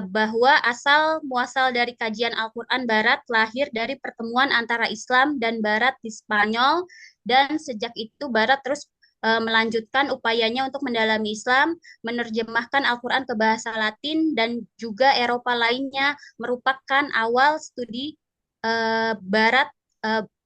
bahwa asal muasal dari kajian Al-Quran Barat lahir dari pertemuan antara Islam dan Barat di Spanyol, dan sejak itu Barat terus melanjutkan upayanya untuk mendalami Islam, menerjemahkan Al-Quran ke bahasa Latin, dan juga Eropa lainnya merupakan awal studi Barat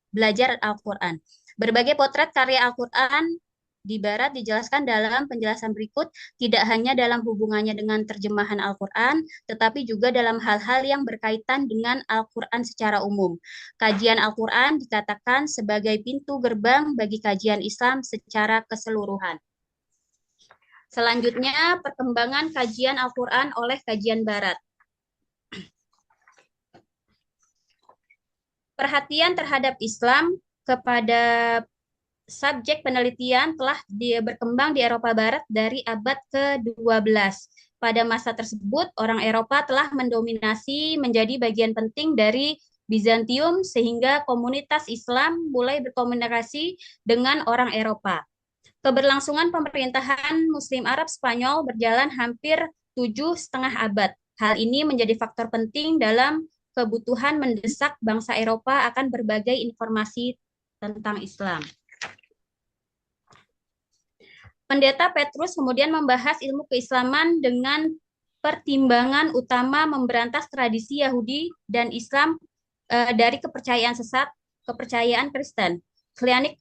belajar Al-Quran. Berbagai potret karya Al-Quran di Barat dijelaskan dalam penjelasan berikut, tidak hanya dalam hubungannya dengan terjemahan Al-Quran, tetapi juga dalam hal-hal yang berkaitan dengan Al-Quran secara umum. Kajian Al-Quran dikatakan sebagai pintu gerbang bagi kajian Islam secara keseluruhan. Selanjutnya, perkembangan kajian Al-Quran oleh kajian Barat. Perhatian terhadap Islam kepada subjek penelitian telah berkembang di Eropa Barat dari abad ke-12. Pada masa tersebut, orang Eropa telah mendominasi menjadi bagian penting dari Bizantium sehingga komunitas Islam mulai berkomunikasi dengan orang Eropa. Keberlangsungan pemerintahan Muslim Arab Spanyol berjalan hampir 7,5 abad. Hal ini menjadi faktor penting dalam kebutuhan mendesak bangsa Eropa akan berbagai informasi tentang Islam. Pendeta Petrus kemudian membahas ilmu keislaman dengan pertimbangan utama memberantas tradisi Yahudi dan Islam dari kepercayaan sesat, kepercayaan Kristen. Clinic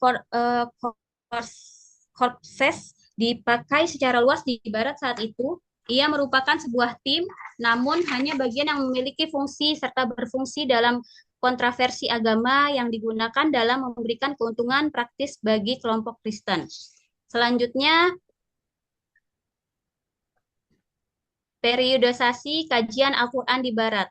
Corpses dipakai secara luas di Barat saat itu. Ia merupakan sebuah tim, namun hanya bagian yang memiliki fungsi serta berfungsi dalam kontroversi agama yang digunakan dalam memberikan keuntungan praktis bagi kelompok Kristen. Selanjutnya, periodisasi kajian Al-Quran di Barat.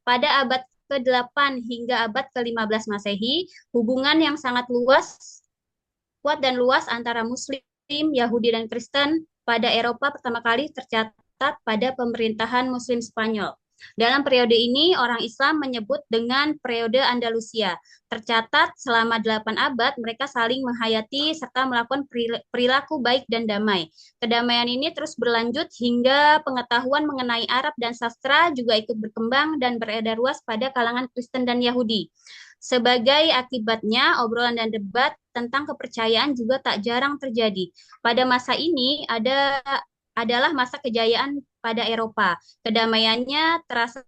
Pada abad ke-8 hingga abad ke-15 Masehi, hubungan yang sangat kuat dan luas antara Muslim, Yahudi, dan Kristen pada Eropa pertama kali tercatat pada pemerintahan Muslim Spanyol. Dalam periode ini, orang Islam menyebut dengan periode Andalusia. Tercatat selama 8 abad, mereka saling menghayati serta melakukan perilaku baik dan damai. Kedamaian ini terus berlanjut hingga pengetahuan mengenai Arab dan sastra juga ikut berkembang dan beredar luas pada kalangan Kristen dan Yahudi. Sebagai akibatnya, obrolan dan debat tentang kepercayaan juga tak jarang terjadi. Pada masa ini adalah masa kejayaan pada Eropa. Kedamaiannya terasa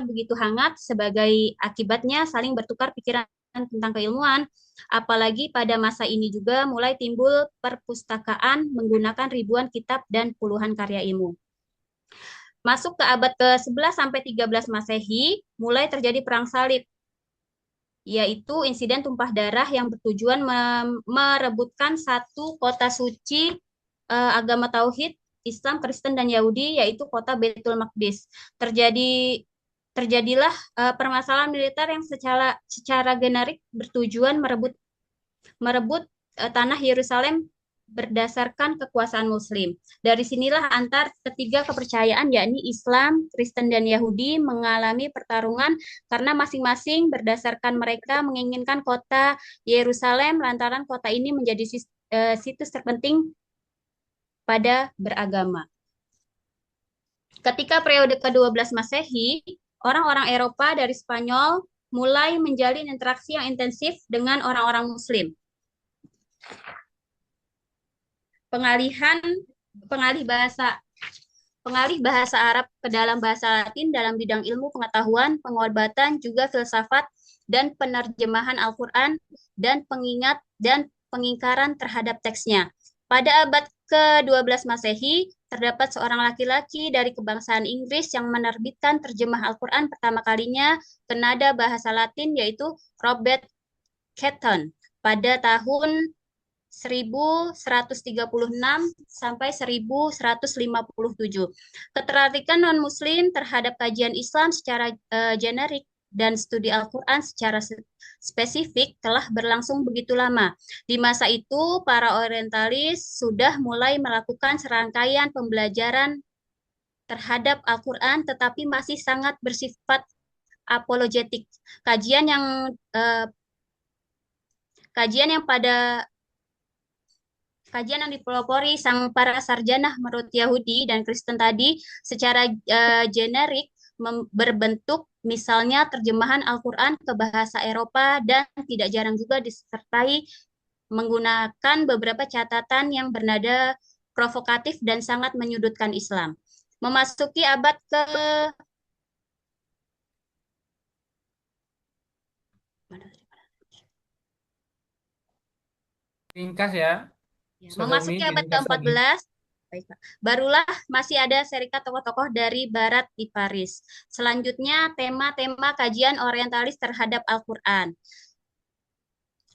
begitu hangat, sebagai akibatnya saling bertukar pikiran tentang keilmuan. Apalagi pada masa ini juga mulai timbul perpustakaan menggunakan ribuan kitab dan puluhan karya ilmu. Masuk ke abad ke-11 sampai 13 Masehi, mulai terjadi perang salib, yaitu insiden tumpah darah yang bertujuan merebutkan satu kota suci agama Tauhid, Islam, Kristen, dan Yahudi, yaitu kota Baitul Maqdis. Terjadilah permasalahan militer yang secara generik bertujuan merebut tanah Yerusalem berdasarkan kekuasaan Muslim. Dari sinilah antar ketiga kepercayaan, yakni Islam, Kristen, dan Yahudi, mengalami pertarungan karena masing-masing berdasarkan mereka menginginkan kota Yerusalem lantaran kota ini menjadi situs terpenting pada beragama. Ketika periode ke-12 Masehi, orang-orang Eropa dari Spanyol mulai menjalin interaksi yang intensif dengan orang-orang Muslim. Pengalih bahasa Arab ke dalam bahasa Latin dalam bidang ilmu pengetahuan, pengobatan, juga filsafat dan penerjemahan Al-Quran dan pengingat dan pengingkaran terhadap teksnya. Pada abad ke-12 Masehi, terdapat seorang laki-laki dari kebangsaan Inggris yang menerbitkan terjemah Al-Quran pertama kalinya ke nada bahasa Latin, yaitu Robert Ketton pada tahun 1136 sampai 1157. Ketertarikan non-Muslim terhadap kajian Islam secara generik dan studi Al-Quran secara spesifik telah berlangsung begitu lama. Di masa itu, para orientalis sudah mulai melakukan serangkaian pembelajaran terhadap Al-Quran, tetapi masih sangat bersifat apologetik. Kajian yang eh, kajian yang pada kajian yang dipelopori sang para sarjana menurut Yahudi dan Kristen tadi secara generik berbentuk misalnya terjemahan Al-Quran ke bahasa Eropa dan tidak jarang juga disertai menggunakan beberapa catatan yang bernada provokatif dan sangat menyudutkan Islam. Memasuki abad ke Ringkas ya, Ya, Sodomi memasuki abad diringkas lagi. ke-14, baik, Pak, barulah masih ada serikat tokoh-tokoh dari Barat di Paris. Selanjutnya, tema-tema kajian orientalis terhadap Al-Quran.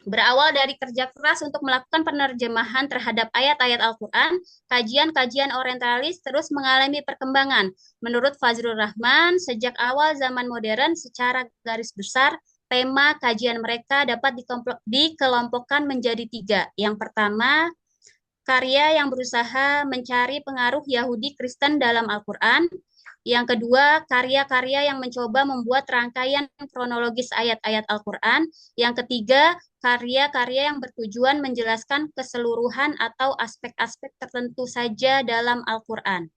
Berawal dari kerja keras untuk melakukan penerjemahan terhadap ayat-ayat Al-Quran, kajian-kajian orientalis terus mengalami perkembangan. Menurut Fazlur Rahman, sejak awal zaman modern, secara garis besar, tema kajian mereka dapat dikelompokkan menjadi tiga. Yang pertama, karya yang berusaha mencari pengaruh Yahudi Kristen dalam Al-Quran. Yang kedua, karya-karya yang mencoba membuat rangkaian kronologis ayat-ayat Al-Quran. Yang ketiga, karya-karya yang bertujuan menjelaskan keseluruhan atau aspek-aspek tertentu saja dalam Al-Quran.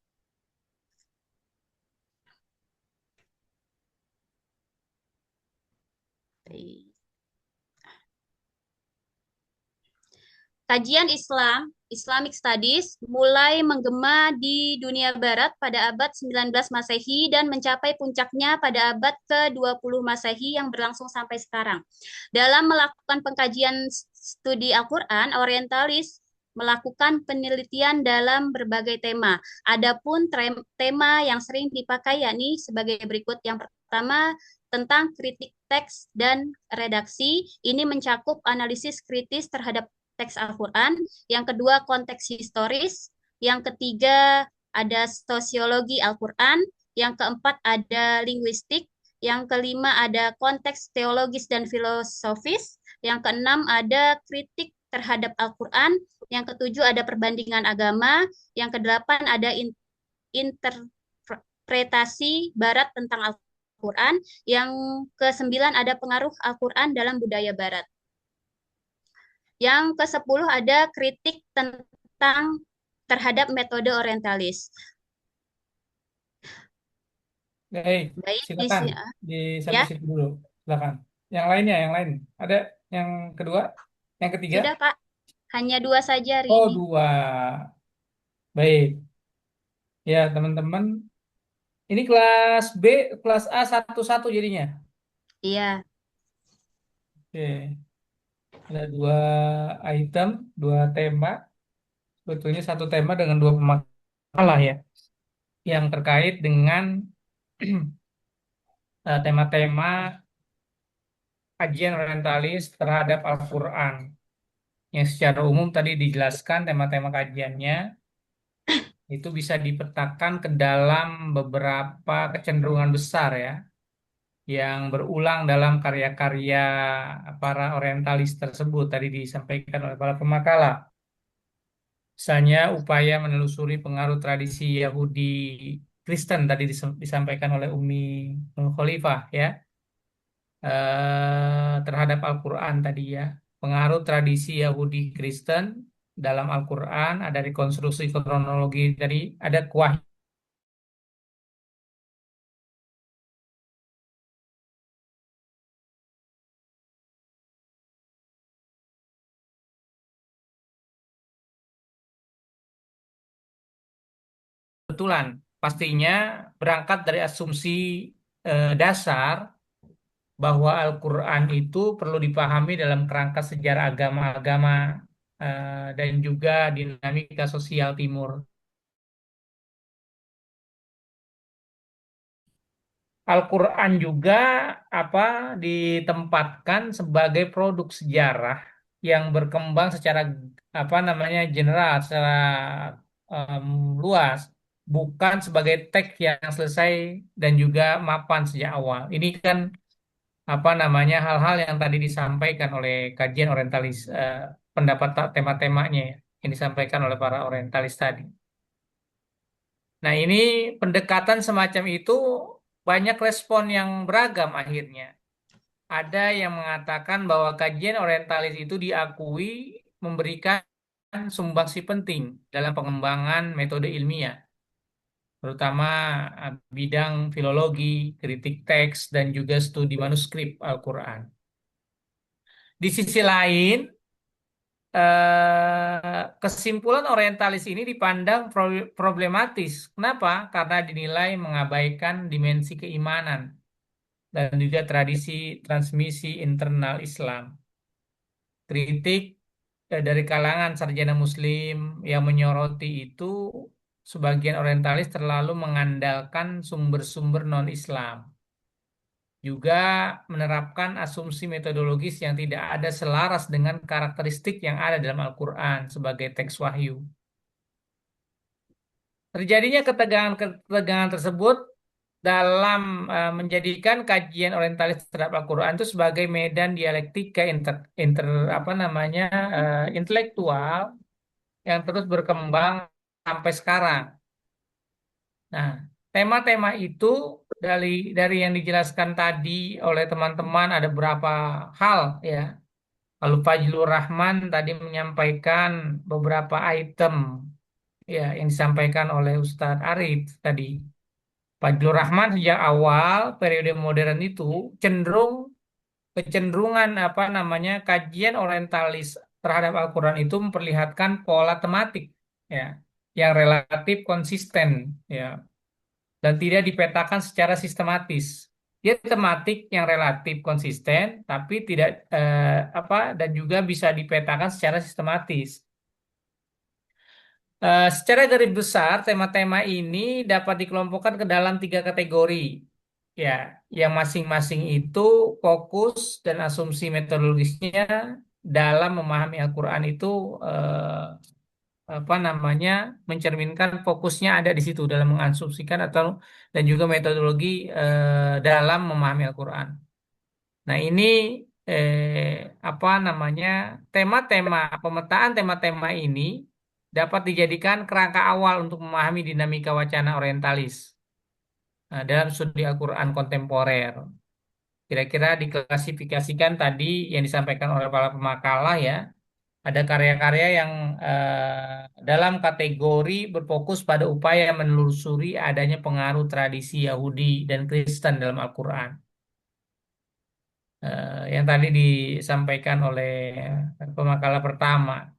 Kajian Islam, Islamic Studies, mulai menggema di dunia barat pada abad 19 Masehi dan mencapai puncaknya pada abad ke-20 Masehi yang berlangsung sampai sekarang. Dalam melakukan pengkajian studi Al-Quran, orientalis melakukan penelitian dalam berbagai tema. Adapun tema yang sering dipakai yakni sebagai berikut. Yang pertama, tentang kritik teks dan redaksi. Ini mencakup analisis kritis terhadap teks Al-Quran, yang kedua konteks historis, yang ketiga ada sosiologi Al-Quran, yang keempat ada linguistik, yang kelima ada konteks teologis dan filosofis, yang keenam ada kritik terhadap Al-Quran, yang ketujuh ada perbandingan agama, yang kedelapan ada interpretasi Barat tentang Al-Quran, yang kesembilan ada pengaruh Al-Quran dalam budaya Barat. Yang ke-10 ada kritik tentang terhadap metode orientalis. Baik, Baik, di silakan di sampai ya, situ dulu. Silakan. Yang lainnya, yang lain. Ada yang kedua, yang ketiga? sudah Pak. Hanya dua saja hari Oh, ini. dua. Baik. Ya, teman-teman. Ini kelas B, kelas A satu-satu jadinya. Iya, Oke. Ada dua item, dua tema. Sebetulnya satu tema dengan dua pemakalah ya. Yang terkait dengan tema-tema kajian orientalis terhadap Al-Quran. Yang secara umum tadi dijelaskan tema-tema kajiannya itu bisa dipetakan ke dalam beberapa kecenderungan besar ya, yang berulang dalam karya-karya para orientalis tersebut tadi disampaikan oleh para pemakalah. Misalnya upaya menelusuri pengaruh tradisi Yahudi Kristen tadi disampaikan oleh Umi Khalifah ya, terhadap Al-Quran tadi ya. Pengaruh tradisi Yahudi Kristen dalam Al-Quran, ada rekonstruksi kronologi dari ada kuah kebetulan pastinya berangkat dari asumsi dasar bahwa Al-Quran itu perlu dipahami dalam kerangka sejarah agama-agama dan juga dinamika sosial Timur. Al-Quran juga apa ditempatkan sebagai produk sejarah yang berkembang secara apa namanya general, secara em, luas, bukan sebagai teks yang selesai dan juga mapan sejak awal. Ini kan apa namanya hal-hal yang tadi disampaikan oleh kajian orientalis, pendapat tema-temanya ya, yang disampaikan oleh para orientalis tadi. Nah, ini pendekatan semacam itu banyak respon yang beragam akhirnya. Ada yang mengatakan bahwa kajian orientalis itu diakui memberikan sumbangsi penting dalam pengembangan metode ilmiah, terutama bidang filologi, kritik teks, dan juga studi manuskrip Al-Quran. Di sisi lain, kesimpulan orientalis ini dipandang problematis. Kenapa? Karena dinilai mengabaikan dimensi keimanan dan juga tradisi transmisi internal Islam. Kritik dari kalangan sarjana Muslim yang menyoroti itu sebagian orientalis terlalu mengandalkan sumber-sumber non-Islam. Juga menerapkan asumsi metodologis yang tidak ada selaras dengan karakteristik yang ada dalam Al-Quran sebagai teks wahyu. Terjadinya ketegangan tersebut dalam menjadikan kajian orientalis terhadap Al-Quran itu sebagai medan dialektika apa namanya intelektual yang terus berkembang sampai sekarang. Nah, tema-tema itu dari yang dijelaskan tadi oleh teman-teman ada beberapa hal ya. Lalu Fajlur Rahman tadi menyampaikan beberapa item ya yang disampaikan oleh Ustadz Arif tadi. Fajlur Rahman sejak awal periode modern itu cenderung kecenderungan apa namanya kajian orientalis terhadap Al-Quran itu memperlihatkan pola tematik ya yang relatif konsisten ya dan tidak dipetakan secara sistematis. Dia tematik yang relatif konsisten tapi tidak apa dan juga bisa dipetakan secara sistematis. Secara garis besar, tema-tema ini dapat dikelompokkan ke dalam tiga kategori. Ya, yang masing-masing itu fokus dan asumsi metodologisnya dalam memahami Al-Quran itu apa namanya mencerminkan fokusnya ada di situ dalam mengasumsikan atau dan juga metodologi dalam memahami Al-Quran. Nah, ini apa namanya tema-tema pemetaan tema-tema ini dapat dijadikan kerangka awal untuk memahami dinamika wacana orientalis dalam studi Al-Quran kontemporer. Kira-kira diklasifikasikan tadi yang disampaikan oleh para pemakalah ya, ada karya-karya yang dalam kategori berfokus pada upaya menelusuri adanya pengaruh tradisi Yahudi dan Kristen dalam Al-Quran. Yang tadi disampaikan oleh pemakalah pertama,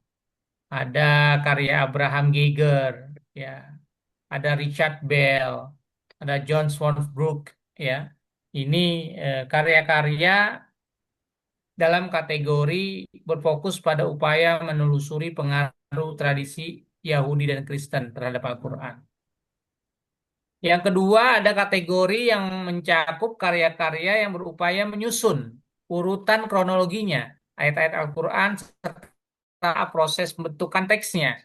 ada karya Abraham Giger, ya, ada Richard Bell, ada John Swartzbrook, ya. Ini karya-karya dalam kategori berfokus pada upaya menelusuri pengaruh tradisi Yahudi dan Kristen terhadap Al-Quran. Yang kedua ada kategori yang mencakup karya-karya yang berupaya menyusun urutan kronologinya, ayat-ayat Al-Quran serta proses pembentukan teksnya.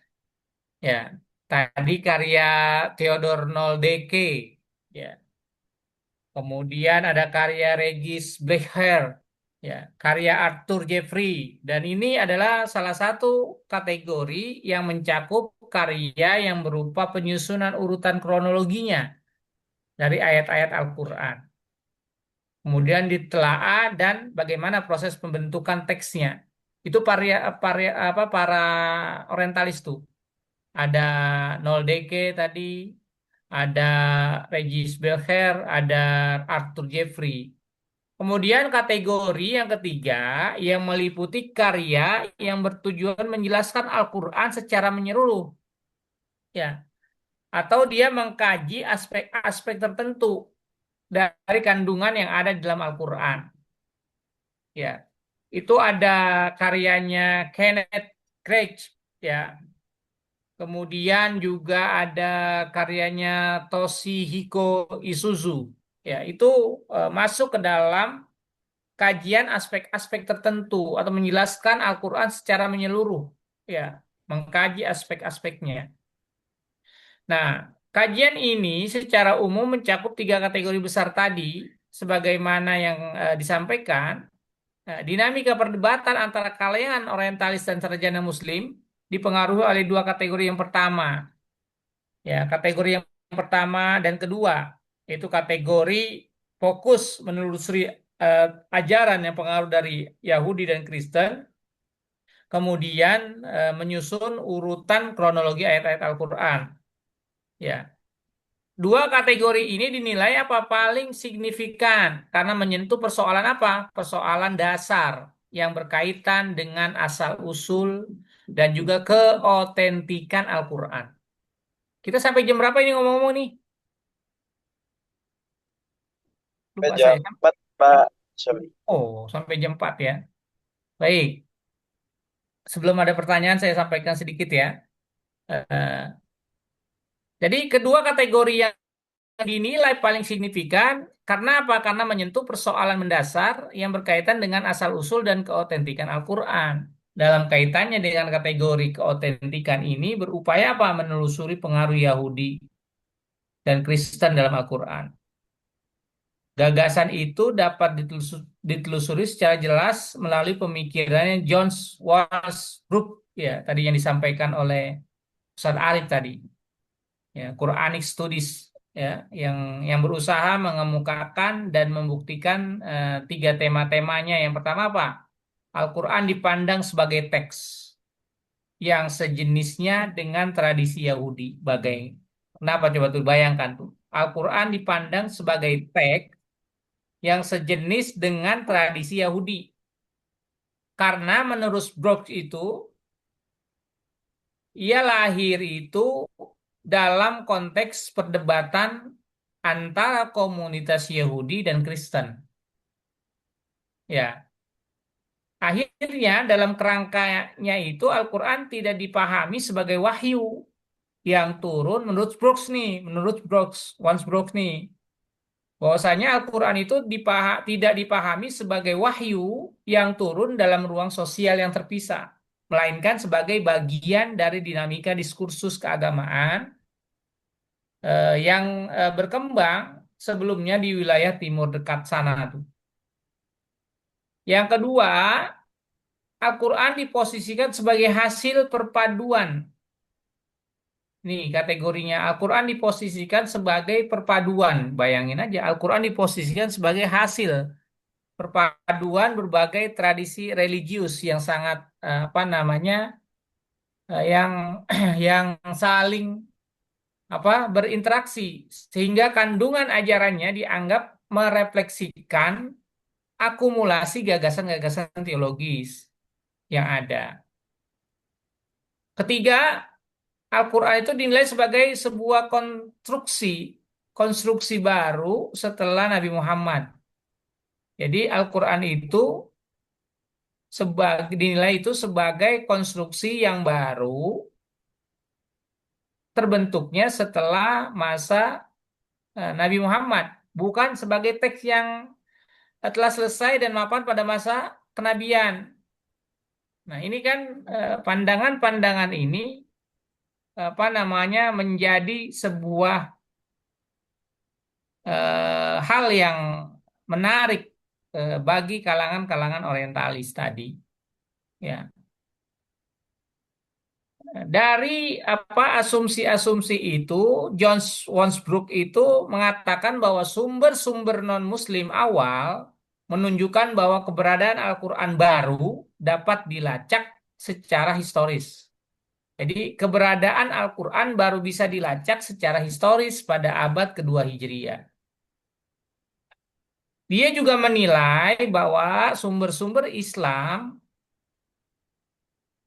Ya, tadi karya Theodor Noldeke, ya. Kemudian ada karya Regis Blecher, ya, karya Arthur Jeffrey, dan ini adalah salah satu kategori yang mencakup karya yang berupa penyusunan urutan kronologinya dari ayat-ayat Al-Quran. Kemudian ditelaah dan bagaimana proses pembentukan teksnya. Itu para orientalis tuh. Ada Noldeke tadi, ada Regis Belcher, ada Arthur Jeffrey. Kemudian kategori yang ketiga yang meliputi karya yang bertujuan menjelaskan Al-Quran secara menyeluruh. Ya, atau dia mengkaji aspek-aspek tertentu dari kandungan yang ada di dalam Al-Quran. Ya, itu ada karyanya Kenneth Craig, ya. Kemudian juga ada karyanya Toshihiko Isuzu. Ya, itu masuk ke dalam kajian aspek-aspek tertentu atau menjelaskan Al-Quran secara menyeluruh. Ya, mengkaji aspek-aspeknya. Nah, kajian ini secara umum mencakup tiga kategori besar tadi, sebagaimana yang disampaikan. Dinamika perdebatan antara kalangan orientalis dan sarjana Muslim dipengaruhi oleh dua kategori yang pertama. Ya, kategori yang pertama dan kedua, yaitu kategori fokus menelusuri eh, ajaran yang pengaruh dari Yahudi dan Kristen, kemudian menyusun urutan kronologi ayat-ayat Al-Quran. Ya, dua kategori ini dinilai apa paling signifikan karena menyentuh persoalan apa? Persoalan dasar yang berkaitan dengan asal-usul dan juga keotentikan Al-Quran. Kita sampai jam berapa ini ngomong-ngomong nih? Lupa Jam saya. 4 Pak. Sorry. Oh, sampai jam 4 ya. Baik, sebelum ada pertanyaan saya sampaikan sedikit ya. Eh, jadi kedua kategori yang dinilai paling signifikan karena apa? Karena menyentuh persoalan mendasar yang berkaitan dengan asal-usul dan keotentikan Al-Quran. Dalam kaitannya dengan kategori keotentikan ini berupaya apa? Menelusuri pengaruh Yahudi dan Kristen dalam Al-Quran. Gagasan itu dapat ditelusuri secara jelas melalui pemikirannya John Walsbrook, ya, tadi yang disampaikan oleh Ustaz Arif tadi, ya, Quranic Studies, ya, yang berusaha mengemukakan dan membuktikan tiga tema-temanya. Yang pertama apa? Al-Quran dipandang sebagai teks yang sejenisnya dengan tradisi Yahudi. Kenapa coba tuh bayangkan tuh? Al-Quran dipandang sebagai teks yang sejenis dengan tradisi Yahudi. Karena menurut Brooks itu, ia lahir itu dalam konteks perdebatan antara komunitas Yahudi dan Kristen. Ya, akhirnya dalam kerangkanya itu Al-Quran tidak dipahami sebagai wahyu yang turun menurut Brooks nih, menurut Brooks, Once Brooks nih. Bahwasanya Al-Quran itu tidak dipahami sebagai wahyu yang turun dalam ruang sosial yang terpisah, melainkan sebagai bagian dari dinamika diskursus keagamaan yang berkembang sebelumnya di wilayah timur dekat sana tuh. Yang kedua, Al-Quran diposisikan sebagai hasil perpaduan. Nih kategorinya, Al-Quran diposisikan sebagai perpaduan. Bayangin aja, Al-Quran diposisikan sebagai hasil perpaduan berbagai tradisi religius yang sangat apa namanya yang yang saling apa berinteraksi sehingga kandungan ajarannya dianggap merefleksikan akumulasi gagasan-gagasan teologis yang ada. Ketiga, Al-Quran itu dinilai sebagai sebuah konstruksi baru setelah Nabi Muhammad. Jadi Al-Quran itu dinilai itu sebagai konstruksi yang baru terbentuknya setelah masa Nabi Muhammad, bukan sebagai teks yang telah selesai dan mapan pada masa kenabian. Nah, ini kan pandangan-pandangan ini apa namanya menjadi sebuah hal yang menarik bagi kalangan-kalangan orientalis tadi. Ya. Dari apa asumsi-asumsi itu, John Wansbrook itu mengatakan bahwa sumber-sumber non-Muslim awal menunjukkan bahwa keberadaan Al-Quran baru dapat dilacak secara historis. Jadi keberadaan Al-Quran baru bisa dilacak secara historis pada abad kedua Hijriah. Dia juga menilai bahwa sumber-sumber Islam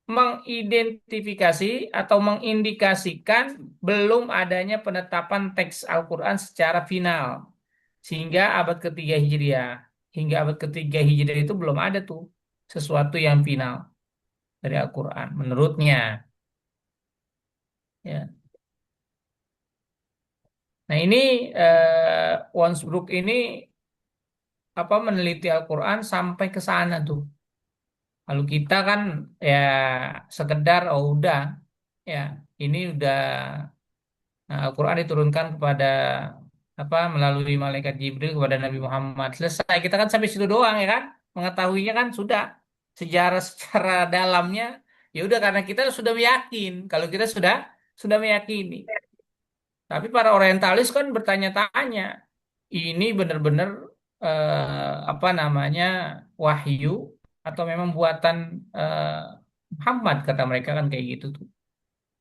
mengidentifikasi atau mengindikasikan belum adanya penetapan teks Al-Quran secara final sehingga abad ketiga Hijriah hingga abad ketiga Hijriah itu belum ada tuh sesuatu yang final dari Al-Quran menurutnya. Ya. Nah ini Wansbrook ini apa meneliti Al-Quran sampai ke sana tuh. Lalu kita kan ya sekedar oh udah ya ini udah Al-Quran diturunkan kepada apa melalui malaikat Jibril kepada Nabi Muhammad. Selesai kita kan sampai situ doang ya kan. Mengetahuinya kan sudah sejarah secara dalamnya ya udah karena kita sudah yakin kalau kita sudah meyakini. Tapi para orientalis kan bertanya-tanya, ini benar-benar apa namanya wahyu atau memang buatan eh, Muhammad kata mereka kan kayak gitu tuh.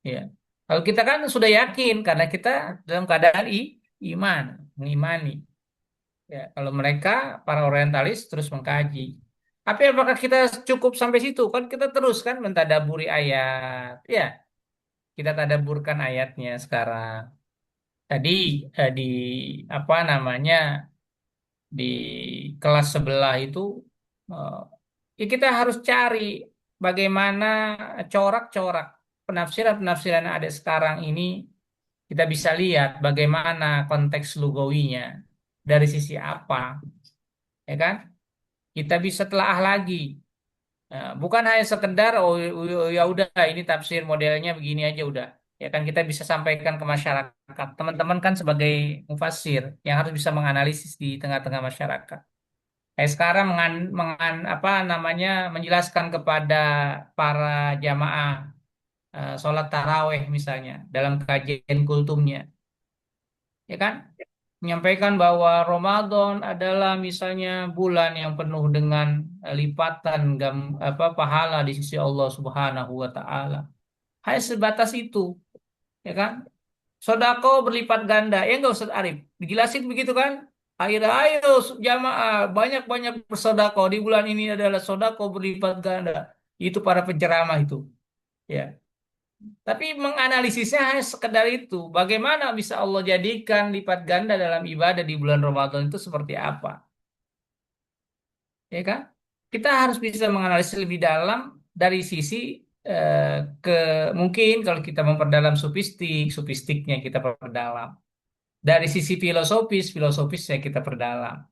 Ya. Kalau kita kan sudah yakin karena kita dalam keadaan iman, mengimani. Ya, kalau mereka para orientalis terus mengkaji. Tapi apakah kita cukup sampai situ? Kan kita terus kan mentadaburi ayat. Ya, kita tadaburkan ayatnya sekarang. Tadi di apa namanya di kelas sebelah itu eh, ya kita harus cari bagaimana corak-corak penafsiran-penafsiran yang ada sekarang ini kita bisa lihat bagaimana konteks lugawinya dari sisi apa, ya kan? Kita bisa telaah lagi. Bukan hanya sekedar oh, ya udah ini tafsir modelnya begini aja udah. Ya kan kita bisa sampaikan ke masyarakat. Teman-teman kan sebagai mufassir yang harus bisa menganalisis di tengah-tengah masyarakat. Sekarang apa namanya menjelaskan kepada para jamaah sholat taraweh misalnya dalam kajian kultumnya, ya kan? Menyampaikan bahwa Ramadan adalah misalnya bulan yang penuh dengan lipatan apa pahala di sisi Allah Subhanahu wa taala. Hanya sebatas itu, ya kan? Sodako berlipat ganda, ya enggak Ustaz Arif? Dijelasin begitu kan? Ayo, ayo jamaah banyak-banyak bersodako di bulan ini adalah sodako berlipat ganda. Itu para penceramah itu, ya. Tapi menganalisisnya hanya sekedar itu. Bagaimana bisa Allah jadikan lipat ganda dalam ibadah di bulan Ramadan itu seperti apa? Ya kan? Kita harus bisa menganalisis lebih dalam dari sisi eh, ke mungkin kalau kita memperdalam sofistiknya kita perdalam. Dari sisi filosofisnya kita perdalam.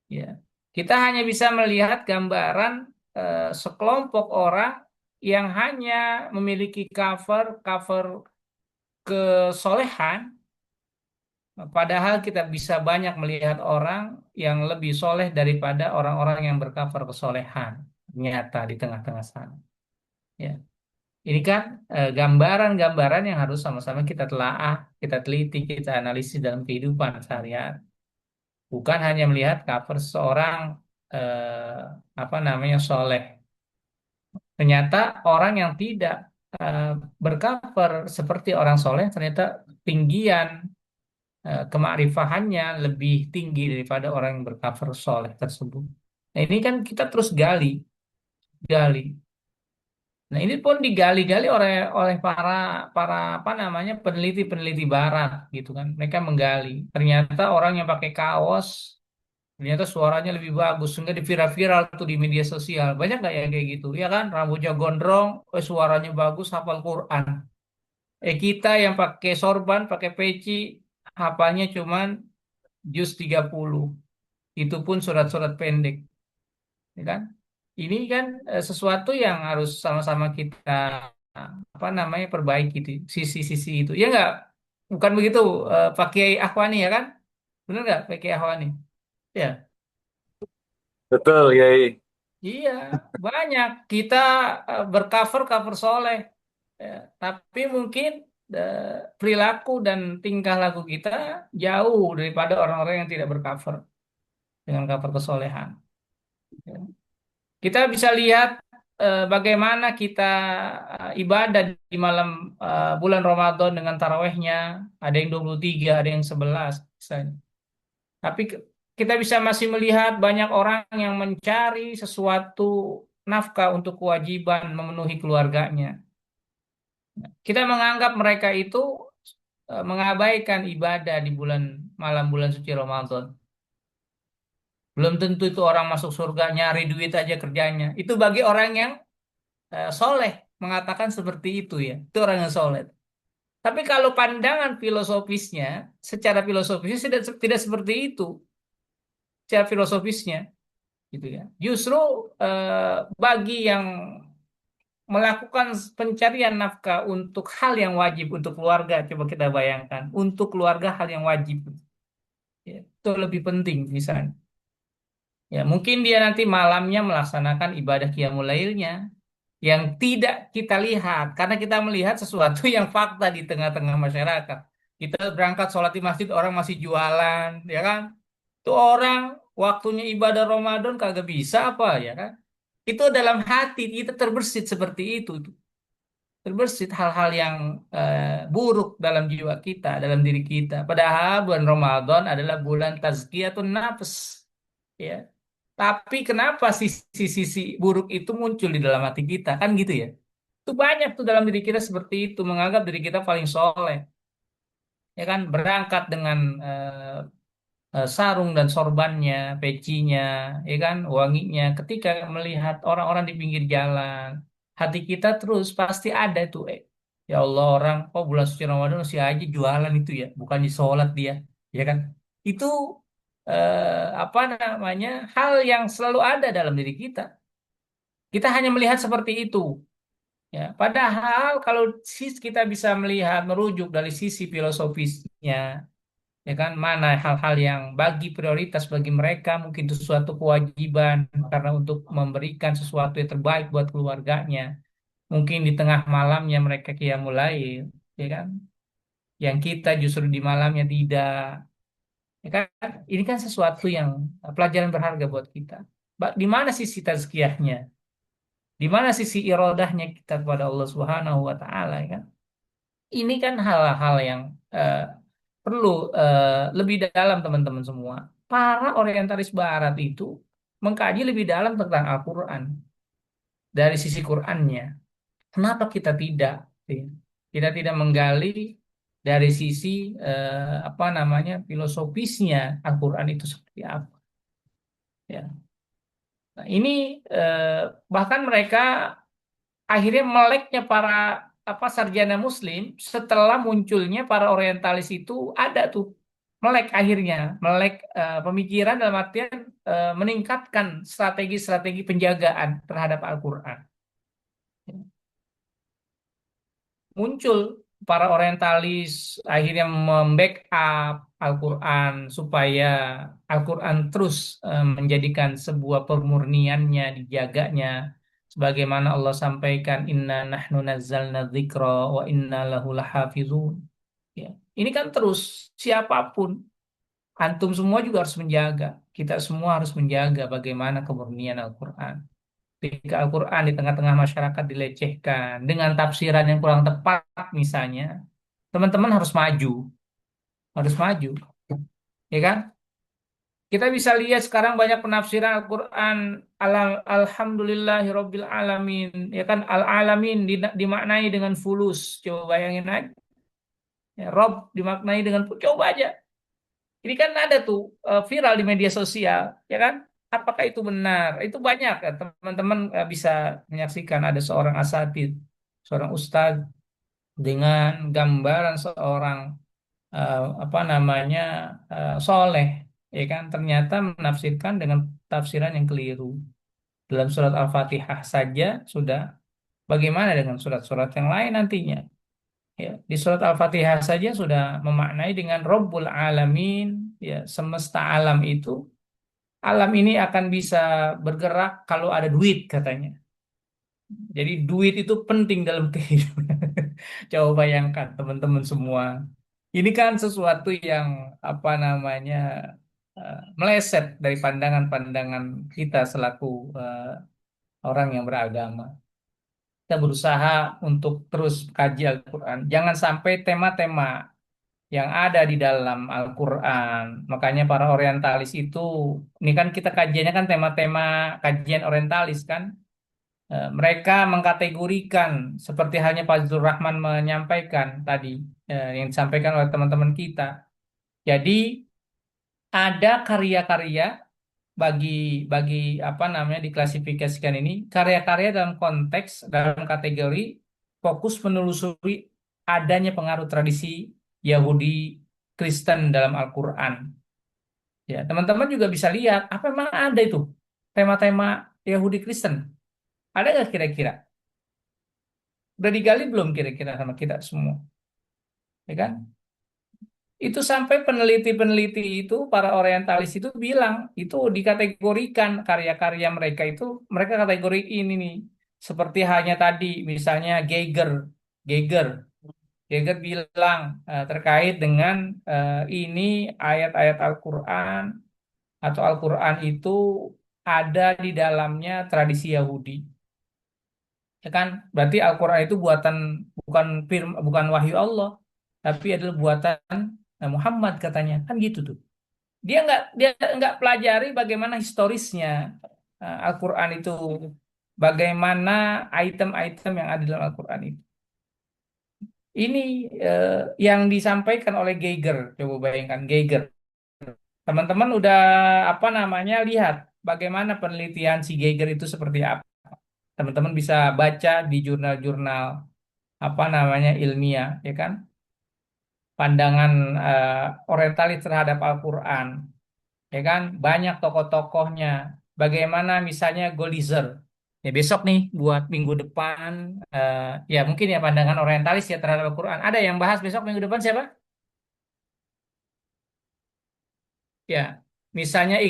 Ya. Kita hanya bisa melihat gambaran sekelompok orang yang hanya memiliki cover kesolehan. Padahal kita bisa banyak melihat orang yang lebih soleh daripada orang-orang yang bercover kesolehan. Nyata di tengah-tengah sana. Ya. Ini kan gambaran-gambaran yang harus sama-sama kita telaah, kita teliti, kita analisis dalam kehidupan sehari-hari. Bukan hanya melihat cover seorang apa namanya soleh. Ternyata orang yang tidak eh, bercover seperti orang soleh ternyata tinggian kemakrifahannya lebih tinggi daripada orang yang bercover soleh tersebut. Nah ini kan kita terus gali. Nah ini pun digali-gali oleh oleh para para apa namanya peneliti-peneliti barat gitu kan. Mereka menggali. Ternyata orang yang pakai kaos ternyata suaranya lebih bagus sehingga di viral-viral tuh di media sosial. Banyak nggak ya kayak gitu? Ya kan rambutnya gondrong, suaranya bagus, hafal Quran. Kita yang pakai sorban, pakai peci, hafalnya cuman juz 30. Itu pun surat-surat pendek, ya kan? Ini kan sesuatu yang harus sama-sama kita apa namanya perbaiki itu sisi-sisi itu. Ya nggak? Bukan begitu Pak Kiai Akhwani ya kan? Benar nggak Pak Kiai Akhwani? Ya. Betul, Yai. Iya, banyak. Kita bercover cover soleh. Ya, tapi mungkin eh, perilaku dan tingkah laku kita jauh daripada orang-orang yang tidak bercover dengan cover kesolehan. Ya. Kita bisa lihat bagaimana kita ibadah di malam bulan Ramadan dengan tarawehnya. Ada yang 23, ada yang 11. Misalnya. Tapi kita bisa masih melihat banyak orang yang mencari sesuatu nafkah untuk kewajiban memenuhi keluarganya. Kita menganggap mereka itu mengabaikan ibadah di malam bulan suci Ramadan. Belum tentu itu orang masuk surga nyari duit aja kerjanya. Itu bagi orang yang soleh mengatakan seperti itu ya. Itu orang yang soleh. Tapi kalau pandangan filosofisnya, secara filosofisnya tidak seperti itu. Secara filosofisnya, gitu ya. Justru bagi yang melakukan pencarian nafkah untuk hal yang wajib untuk keluarga, coba kita bayangkan, untuk keluarga hal yang wajib, ya, itu lebih penting misalnya. Ya, mungkin dia nanti malamnya melaksanakan ibadah qiyamul lailnya yang tidak kita lihat karena kita melihat sesuatu yang fakta di tengah-tengah masyarakat. Kita berangkat sholat di masjid orang masih jualan, ya kan? Itu orang waktunya ibadah Ramadan kagak bisa apa ya kan? Itu dalam hati kita terbersit seperti itu. Terbersit hal-hal yang buruk dalam jiwa kita, dalam diri kita. Padahal bulan Ramadan adalah bulan tazkiyatun nafs, ya. Tapi kenapa sisi-sisi buruk itu muncul di dalam hati kita? Kan gitu ya. Itu banyak tuh dalam diri kita seperti itu, menganggap diri kita paling soleh. Ya kan, berangkat dengan sarung dan sorbannya, pecinya, ya kan, wanginya. Ketika melihat orang-orang di pinggir jalan, hati kita terus pasti ada tuh, ya Allah orang, oh bulan suci Ramadan masih aja jualan itu ya, bukannya sholat dia, ya kan? Itu apa namanya hal yang selalu ada dalam diri kita. Kita hanya melihat seperti itu. Ya, padahal kalau kita bisa melihat merujuk dari sisi filosofisnya, ya kan mana hal-hal yang bagi prioritas bagi mereka mungkin itu suatu kewajiban karena untuk memberikan sesuatu yang terbaik buat keluarganya mungkin di tengah malamnya mereka qiyamul lail, ya kan, yang kita justru di malamnya tidak, ya kan, ini kan sesuatu yang pelajaran berharga buat kita. Di mana sisi tazkiyahnya, di mana sisi irodahnya kita kepada Allah Subhanahu wa taala, ya kan. Ini kan hal-hal yang eh, perlu lebih dalam teman-teman semua. Para orientalis Barat itu mengkaji lebih dalam tentang Al-Quran dari sisi Qurannya. Kenapa kita tidak? Ya? Kita tidak menggali dari sisi apa namanya filosofisnya Al-Quran itu seperti apa? Ya. Nah, ini bahkan mereka akhirnya meleknya para apa sarjana Muslim setelah munculnya para orientalis itu ada tuh melek akhirnya melek pemikiran dalam artian meningkatkan strategi-strategi penjagaan terhadap Al-Quran. Muncul para orientalis akhirnya membackup Al-Quran supaya Al-Quran terus menjadikan sebuah pemurniannya dijaganya sebagaimana Allah sampaikan inna nahnu nazzalna dzikra wa inna lahu lahafizun, ya. Ini kan terus siapapun antum semua juga harus menjaga, kita semua harus menjaga bagaimana kemurnian Al-Quran. Ketika Al-Quran di tengah-tengah masyarakat dilecehkan dengan tafsiran yang kurang tepat misalnya, teman-teman harus maju, ya kan? Kita bisa lihat sekarang banyak penafsiran Al-Quran Alhamdulillahirabbil alamin, ya kan? Al-alamin dimaknai dengan fulus. Coba bayangin aja. Ya, Rob dimaknai dengan coba aja. Ini kan ada tuh viral di media sosial, ya kan? Apakah itu benar? Itu banyak ya, teman-teman bisa menyaksikan ada seorang asatid, seorang ustadz dengan gambaran seorang apa namanya soleh, ya kan? Ternyata menafsirkan dengan tafsiran yang keliru. Dalam surat Al-Fatihah saja sudah, bagaimana dengan surat-surat yang lain nantinya? Ya, di surat Al-Fatihah saja sudah memaknai dengan Rabbul Alamin, ya, semesta alam itu, alam ini akan bisa bergerak kalau ada duit katanya. Jadi duit itu penting dalam kehidupan. Coba bayangkan teman-teman semua. Ini kan sesuatu yang apa namanya meleset dari pandangan-pandangan kita selaku orang yang beragama. Kita berusaha untuk terus kaji Al-Quran. Jangan sampai tema-tema yang ada di dalam Al-Quran. Makanya para orientalis itu, ini kan kita kajiannya kan tema-tema kajian orientalis kan. Mereka mengkategorikan seperti halnya Pak Zul Rahman menyampaikan tadi, yang disampaikan oleh teman-teman kita. Jadi ada karya-karya bagi bagi apa namanya diklasifikasikan ini karya-karya dalam konteks dalam kategori fokus menelusuri adanya pengaruh tradisi Yahudi Kristen dalam Al-Qur'an. Ya, teman-teman juga bisa lihat apa memang ada itu tema-tema Yahudi Kristen. Ada nggak kira-kira? Udah digali belum kira-kira sama kita semua? Ya kan? Itu sampai peneliti-peneliti itu, para orientalis itu bilang, itu dikategorikan karya-karya mereka itu, mereka kategori ini nih. Seperti halnya tadi, misalnya Geiger. Geiger. Geiger bilang terkait dengan ini ayat-ayat Al-Quran, atau Al-Quran itu ada di dalamnya tradisi Yahudi. Ya kan? Berarti Al-Quran itu bukan wahyu Allah, tapi adalah buatan Muhammad katanya. Kan gitu tuh. Dia nggak pelajari bagaimana historisnya Al-Quran itu, bagaimana item-item yang ada dalam Al-Quran itu. Ini eh, yang disampaikan oleh Geiger. Coba bayangkan Geiger. Teman-teman udah apa namanya lihat bagaimana penelitian si Geiger itu seperti apa. Teman-teman bisa baca di jurnal-jurnal apa namanya ilmiah, ya kan? Pandangan orientalis terhadap Al-Quran, ya kan? Banyak tokoh-tokohnya. Bagaimana misalnya Golitzer. Ya besok nih buat minggu depan, eh, ya mungkin ya pandangan orientalis ya terhadap Al-Quran. Ada yang bahas besok minggu depan siapa? Ya, misalnya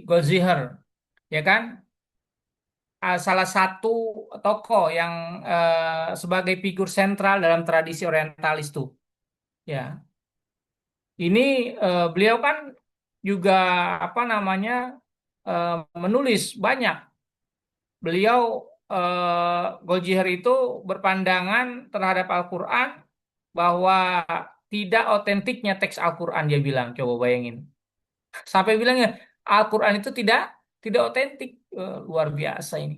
Goldziher, ya kan? Salah satu tokoh yang sebagai figur sentral dalam tradisi orientalis tuh. Ya, ini beliau kan juga apa namanya eh, menulis banyak. Beliau Goljiher itu berpandangan terhadap Al-Quran bahwa tidak otentiknya teks Al-Quran, dia bilang. Coba bayangin. Sampai bilangnya Al-Quran itu tidak otentik. Luar biasa ini.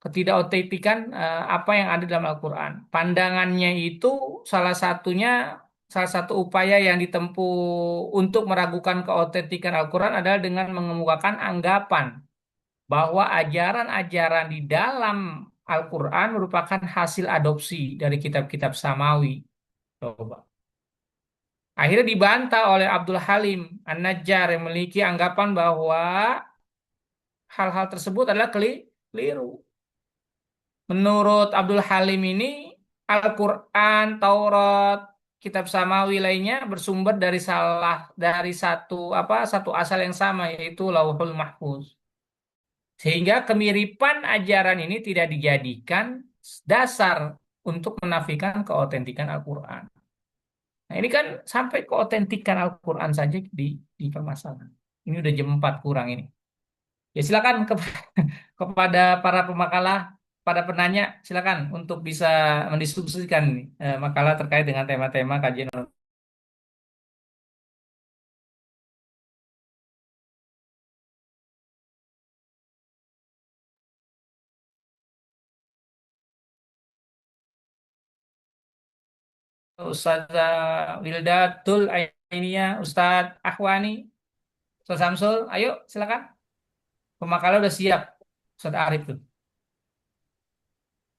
Ketidakotentikan apa yang ada dalam Al-Quran. Pandangannya itu salah satunya, salah satu upaya yang ditempuh untuk meragukan keotentikan Al-Quran adalah dengan mengemukakan anggapan bahwa ajaran-ajaran di dalam Al-Quran merupakan hasil adopsi dari kitab-kitab samawi. Coba. Akhirnya dibantah oleh Abdul Halim An-Najjar yang memiliki anggapan bahwa hal-hal tersebut adalah keliru. Menurut Abdul Halim ini, Al-Quran, Taurat, kitab samawi lainnya bersumber dari satu asal yang sama, yaitu Lauhul Mahfuz. Sehingga kemiripan ajaran ini tidak dijadikan dasar untuk menafikan keotentikan Al-Quran. Nah, ini kan sampai keotentikan Al-Quran saja dipermasalahkan. Ini udah jam 4 kurang ini. Ya silakan kepada para pemakalah, pada penanya, silakan untuk bisa mendiskusikan makalah terkait dengan tema-tema kajian. Ustaz Wildatul Ainia, Ustaz Ahwani, Ustaz Samsul, ayo silakan. Pemakalah udah siap, Ustaz Arif tuh.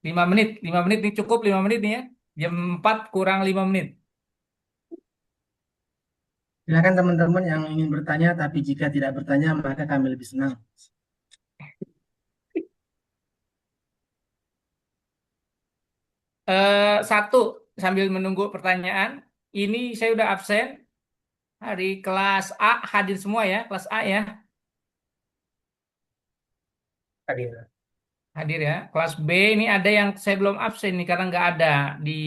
5 menit, 5 menit nih cukup 5 menit nih ya. Jam 4 kurang 5 menit. Silakan teman-teman yang ingin bertanya, tapi jika tidak bertanya maka kami lebih senang. Satu, sambil menunggu pertanyaan, ini saya udah absen. Hari kelas A hadir semua ya, kelas A ya. Hadir. Hadir ya. Kelas B ini ada yang saya belum absen nih karena nggak ada di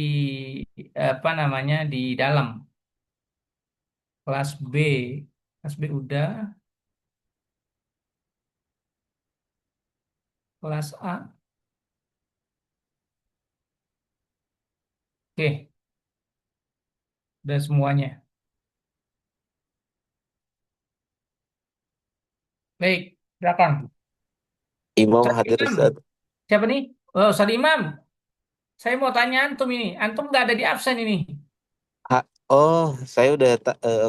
apa namanya di dalam. Kelas B, kelas B udah. Kelas A, oke, udah semuanya. Baik, silakan. Imam Ustaz hadir Imam, Ustaz. siapa nih? Oh, Ustaz Imam. Saya mau tanya antum ini. Antum nggak ada di absen ini. Oh, saya udah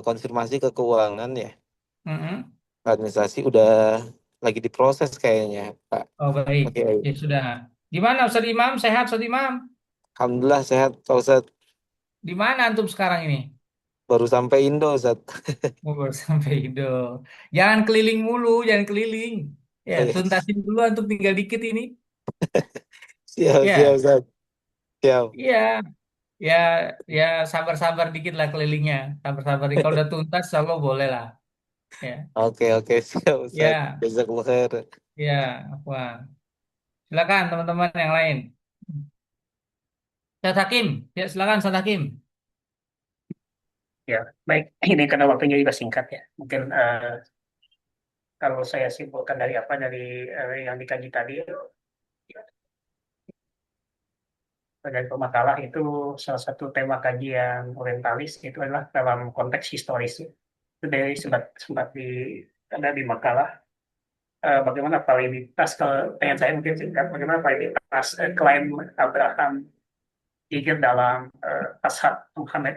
konfirmasi ke keuangan ya. Mm-mm. administrasi udah lagi diproses kayaknya, Pak. Oh baik, Oke, ya sudah. Gimana Ustadz Imam? Sehat Ustadz Imam? Alhamdulillah sehat, Pak Ustadz. Di mana antum sekarang ini? Baru sampai Indo, Ustadz. Oh, baru sampai Indo. Jangan keliling mulu, jangan keliling. Ya, Oh, ya. tuntasin dulu antum tinggal dikit ini. Siap, siap, Ya, Ustadz. Siap. iya, ya, ya sabar-sabar dikit lah kelilingnya. Sabar-sabar. Kalau udah tuntas, Allah boleh lah. Ya, Oke, siap, Ustadz. ya, Jazakallah khair. ya, Afwan. Silakan teman-teman yang lain. Ustadz Hakim, ya silakan Ustadz Hakim. Ya, baik. Ini karena waktunya juga singkat ya. Mungkin kalau saya simpulkan dari yang dikaji tadi, dari pemakalah itu salah satu tema kajian orientalis itu adalah dalam konteks historis. Itu dari sempat sempat di ada di makalah bagaimana validitas, kalau pengen saya mungkin singkat, bagaimana validitas klaim Abraham Hicks dalam Ashab Muhammad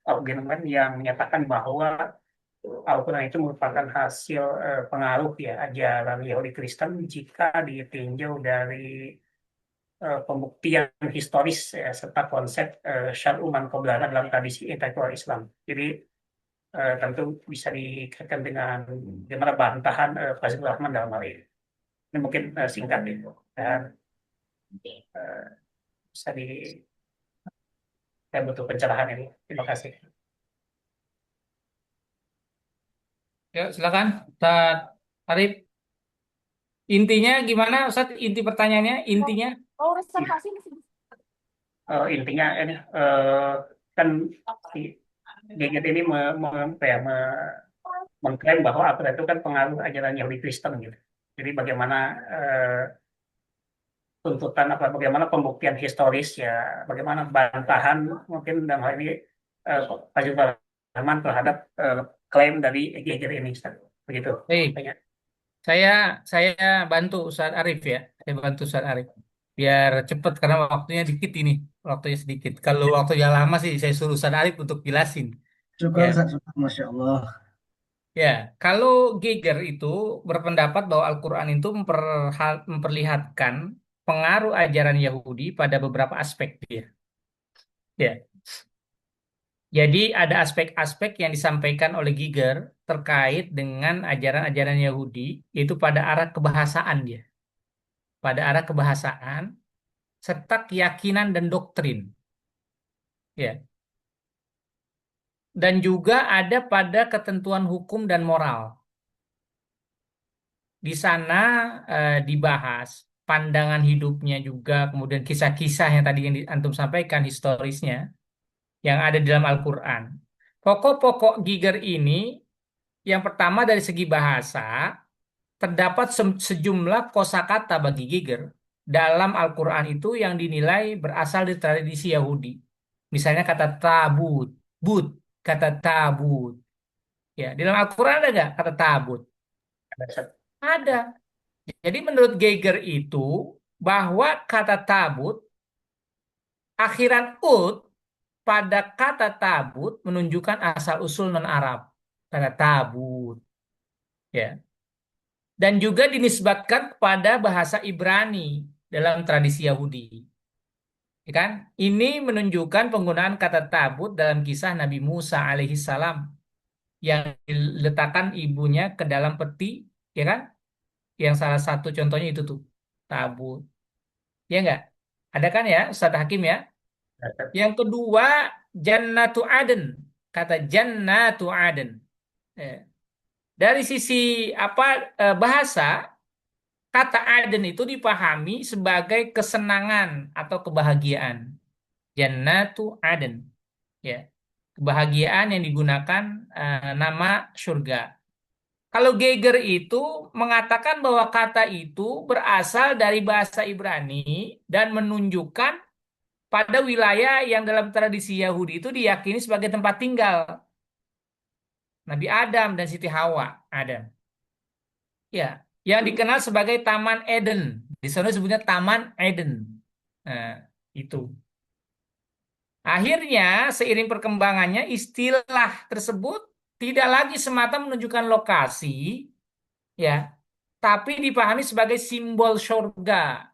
argument yang menyatakan bahwa Al-Quran itu merupakan hasil pengaruh ya ajaran Yahudi Kristen jika ditinjau dari pembuktian historis ya, serta konsep syar'u man qablana dalam tradisi intelektual Islam. Jadi tentu bisa dikaitkan dengan bagaimana bantahan Fazlur Rahman dalam hal ini. Ini mungkin singkat itu dan uh, bisa saya butuh pencerahan ini. Terima kasih. Ya, silakan Ustadz Arif. Intinya gimana Ustadz? Inti pertanyaannya, intinya? Intinya ini kan si Gadget ini mengklaim bahwa Al-Quran itu kan pengaruh ajaran Yahudi Kristen gitu. Jadi bagaimana tuntutan bagaimana pembuktian historis ya, bagaimana bantahan mungkin dalam hal ini Pak Rahman terhadap klaim dari Gadget ini, Ustaz. Begitu. Baik, Tanya. saya bantu Ustadz Arif ya. Saya bantu Ustadz Arif. Biar cepet karena waktunya dikit ini. Waktunya sedikit. Kalau waktunya lama sih saya suruh Ustadz Arif untuk jelasin. Syukur, Ya. Ustaz. Syukur, Masya Allah. Ya, kalau Geiger itu berpendapat bahwa Al-Quran itu memperlihatkan pengaruh ajaran Yahudi pada beberapa aspek dia. Ya, jadi ada aspek-aspek yang disampaikan oleh Giger terkait dengan ajaran-ajaran Yahudi, itu pada arah kebahasaan dia, pada arah kebahasaan serta keyakinan dan doktrin. Ya, dan juga ada pada ketentuan hukum dan moral. Di sana dibahas pandangan hidupnya juga, kemudian kisah-kisah yang tadi yang antum sampaikan historisnya yang ada di dalam Al-Quran. Pokok-pokok Giger ini, yang pertama dari segi bahasa, terdapat sejumlah kosakata bagi Giger dalam Al-Quran itu yang dinilai berasal dari tradisi Yahudi. Misalnya kata tabut, kata tabut. Ya, di dalam Al-Quran ada nggak kata tabut? Ada. Jadi menurut Geiger itu bahwa kata tabut akhiran ud pada kata tabut menunjukkan asal usul non-Arab. Kata tabut. Ya. Dan juga dinisbatkan kepada bahasa Ibrani dalam tradisi Yahudi. Ya kan? Ini menunjukkan penggunaan kata tabut dalam kisah Nabi Musa alaihissalam yang diletakkan ibunya ke dalam peti, ya kan? Yang salah satu contohnya itu tuh tabut. Ya enggak? Ada kan ya, Ustaz Hakim ya? Yang kedua, Jannatu Aden. Kata Jannatu Aden. Eh, Dari sisi bahasa, kata Aden itu dipahami sebagai kesenangan atau kebahagiaan. Jannatu Aden. Ya. Kebahagiaan yang digunakan nama surga. Kalau Geiger itu mengatakan bahwa kata itu berasal dari bahasa Ibrani dan menunjukkan pada wilayah yang dalam tradisi Yahudi itu diyakini sebagai tempat tinggal Nabi Adam dan Siti Hawa. Adam. Ya, yang dikenal sebagai Taman Eden. Di sana disebutnya Taman Eden. Nah, itu. Akhirnya, seiring perkembangannya, istilah tersebut tidak lagi semata menunjukkan lokasi, ya, tapi dipahami sebagai simbol surga,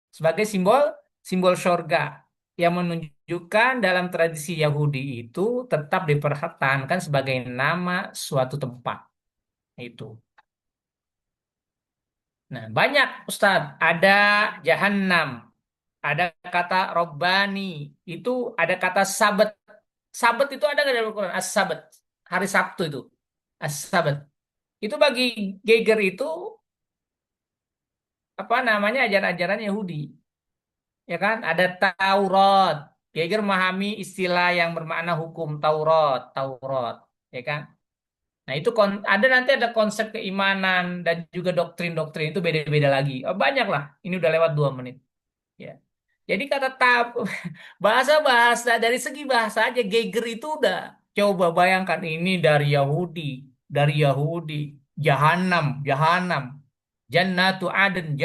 sebagai simbol simbol surga yang menunjukkan dalam tradisi Yahudi itu tetap dipertahankan sebagai nama suatu tempat itu. Nah, banyak Ustadz, ada Jahannam, ada kata Robbani, itu ada kata Sabat. Sabat itu ada nggak dalam Al-Quran? As-Sabat, hari Sabtu itu. As-Sabat. Itu bagi Geiger itu apa namanya ajaran-ajaran Yahudi, ya kan? Ada Taurat. Geiger memahami istilah yang bermakna hukum Taurat, Taurat, ya kan? Nah, itu ada nanti ada konsep keimanan dan juga doktrin-doktrin itu beda-beda lagi. Oh, banyak lah. Ini udah lewat 2 menit. Ya. Jadi kata bahasa-bahasa dari segi bahasa aja Geiger itu udah coba bayangkan ini dari Yahudi, Jahanam, Jahanam, Jannatu Aden.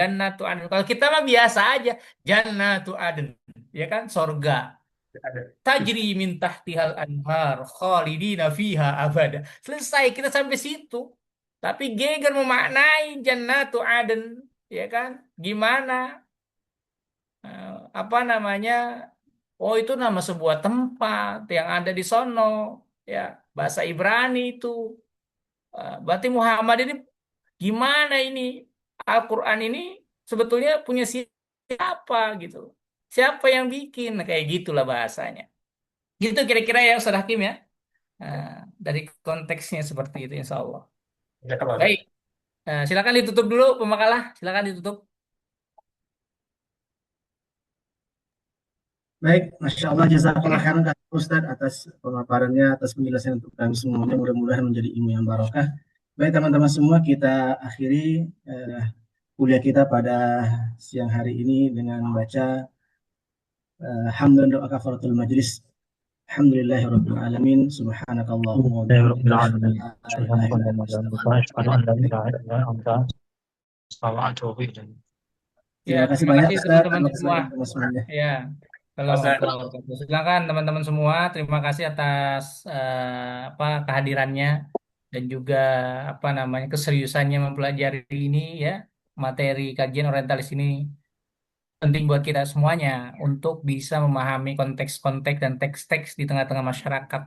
Kalau kita mah biasa aja, Jannatu Aden, ya kan, sorga. Ada. Tajri min tahtihal anhar khalidina fiha abada. Selesai kita sampai situ. Tapi Geiger memaknai Jannatu Aden, ya kan? Gimana? Apa namanya? Oh, itu nama sebuah tempat yang ada di sono, ya, bahasa Ibrani itu. Berarti Muhammad ini gimana ini? Al-Quran ini sebetulnya punya siapa gitu? Siapa yang bikin? Nah, kayak gitulah bahasanya. Gitu kira-kira ya Ustaz Hakim ya. Nah, dari konteksnya seperti itu insya Allah. Ya, kalau ada. Baik, silakan ditutup dulu pemakalah. Silakan ditutup. Baik, Masya Allah, jazakallah khairan Kak Ustadz atas pemaparannya, atas penjelasan untuk kami semuanya. Mudah-mudahan menjadi ilmu yang barokah. Baik teman-teman semua, kita akhiri kuliah kita pada siang hari ini dengan membaca hamdan doa kafaratul majlis. Alhamdulillahirabbil alamin. Subhanakallahumma wa bihamdika asyhadu an la ilaha illa anta astaghfiruka wa atubu ilaik. Ya, Terima kasih terima banyak kasih Ustaz. teman-teman Terima kasih semua. banyak teman semuanya. Ya, kalau silakan teman-teman semua. Terima kasih atas apa kehadirannya dan juga apa namanya keseriusannya mempelajari ini ya, materi kajian orientalis ini penting buat kita semuanya untuk bisa memahami konteks-konteks dan teks-teks di tengah-tengah masyarakat.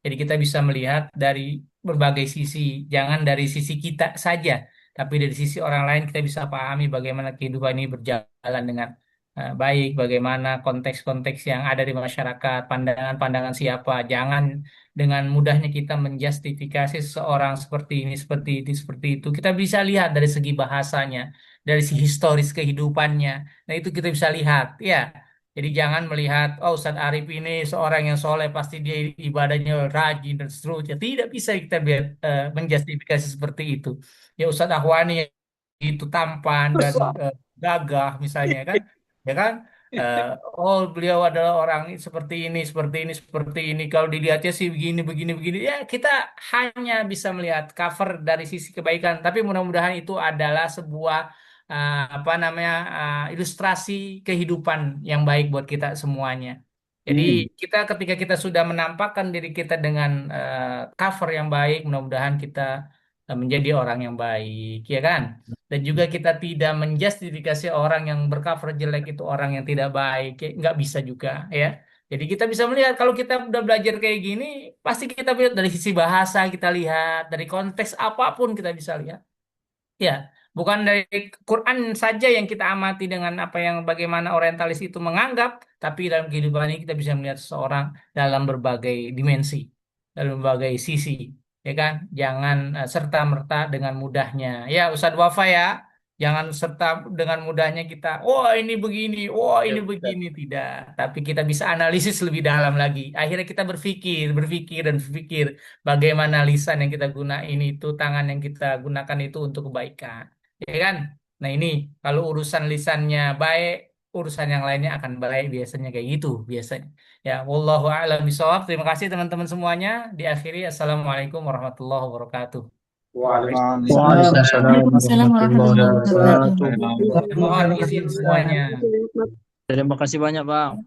Jadi kita bisa melihat dari berbagai sisi, jangan dari sisi kita saja, tapi dari sisi orang lain kita bisa pahami bagaimana kehidupan ini berjalan dengan baik, bagaimana konteks-konteks yang ada di masyarakat, pandangan-pandangan siapa. Jangan dengan mudahnya kita menjustifikasi seseorang seperti ini, seperti itu, seperti itu. Kita bisa lihat dari segi bahasanya, dari sisi historis kehidupannya. Nah, itu kita bisa lihat, ya. Jadi jangan melihat, oh Ustadz Arif ini seorang yang soleh, pasti dia ibadahnya rajin dan seterusnya. Tidak bisa kita menjustifikasi seperti itu. Ya Ustadz Ahwani itu tampan dan gagah misalnya kan, ya kan? Eh, oh beliau adalah orang seperti ini, seperti ini, seperti ini. Kalau dilihatnya sih begini, begini, begini. Ya kita hanya bisa melihat cover dari sisi kebaikan. Tapi mudah-mudahan itu adalah sebuah apa namanya ilustrasi kehidupan yang baik buat kita semuanya. Jadi kita ketika kita sudah menampakkan diri kita dengan cover yang baik, mudah-mudahan kita menjadi orang yang baik, ya kan? Dan juga kita tidak menjustifikasi orang yang bercover jelek itu orang yang tidak baik, ya, nggak bisa juga, ya. Jadi kita bisa melihat kalau kita udah belajar kayak gini, pasti kita lihat dari sisi bahasa, kita lihat dari konteks apapun kita bisa lihat. Ya, bukan dari Quran saja yang kita amati dengan apa yang bagaimana orientalis itu menganggap, tapi dalam kehidupan ini kita bisa melihat seseorang dalam berbagai dimensi, dalam berbagai sisi, ya kan? Jangan serta-merta dengan mudahnya. Ya, Ustadz Wafa ya, jangan serta dengan mudahnya kita, oh ini begini, oh ini begini, tidak. Tapi kita bisa analisis lebih dalam lagi. Akhirnya kita berpikir, berpikir dan berpikir. Bagaimana lisan yang kita gunain itu, tangan yang kita gunakan itu untuk kebaikan. Ya kan? Nah ini, kalau urusan lisannya baik, urusan yang lainnya akan baik biasanya kayak gitu biasanya. Ya, wallahu a'lam bishawab. Terima kasih teman-teman semuanya. Diakhiri, Assalamualaikum warahmatullahi wabarakatuh. Waalaikumsalam warahmatullahi wabarakatuh. Mohon izin semuanya. Terima kasih banyak, Bang.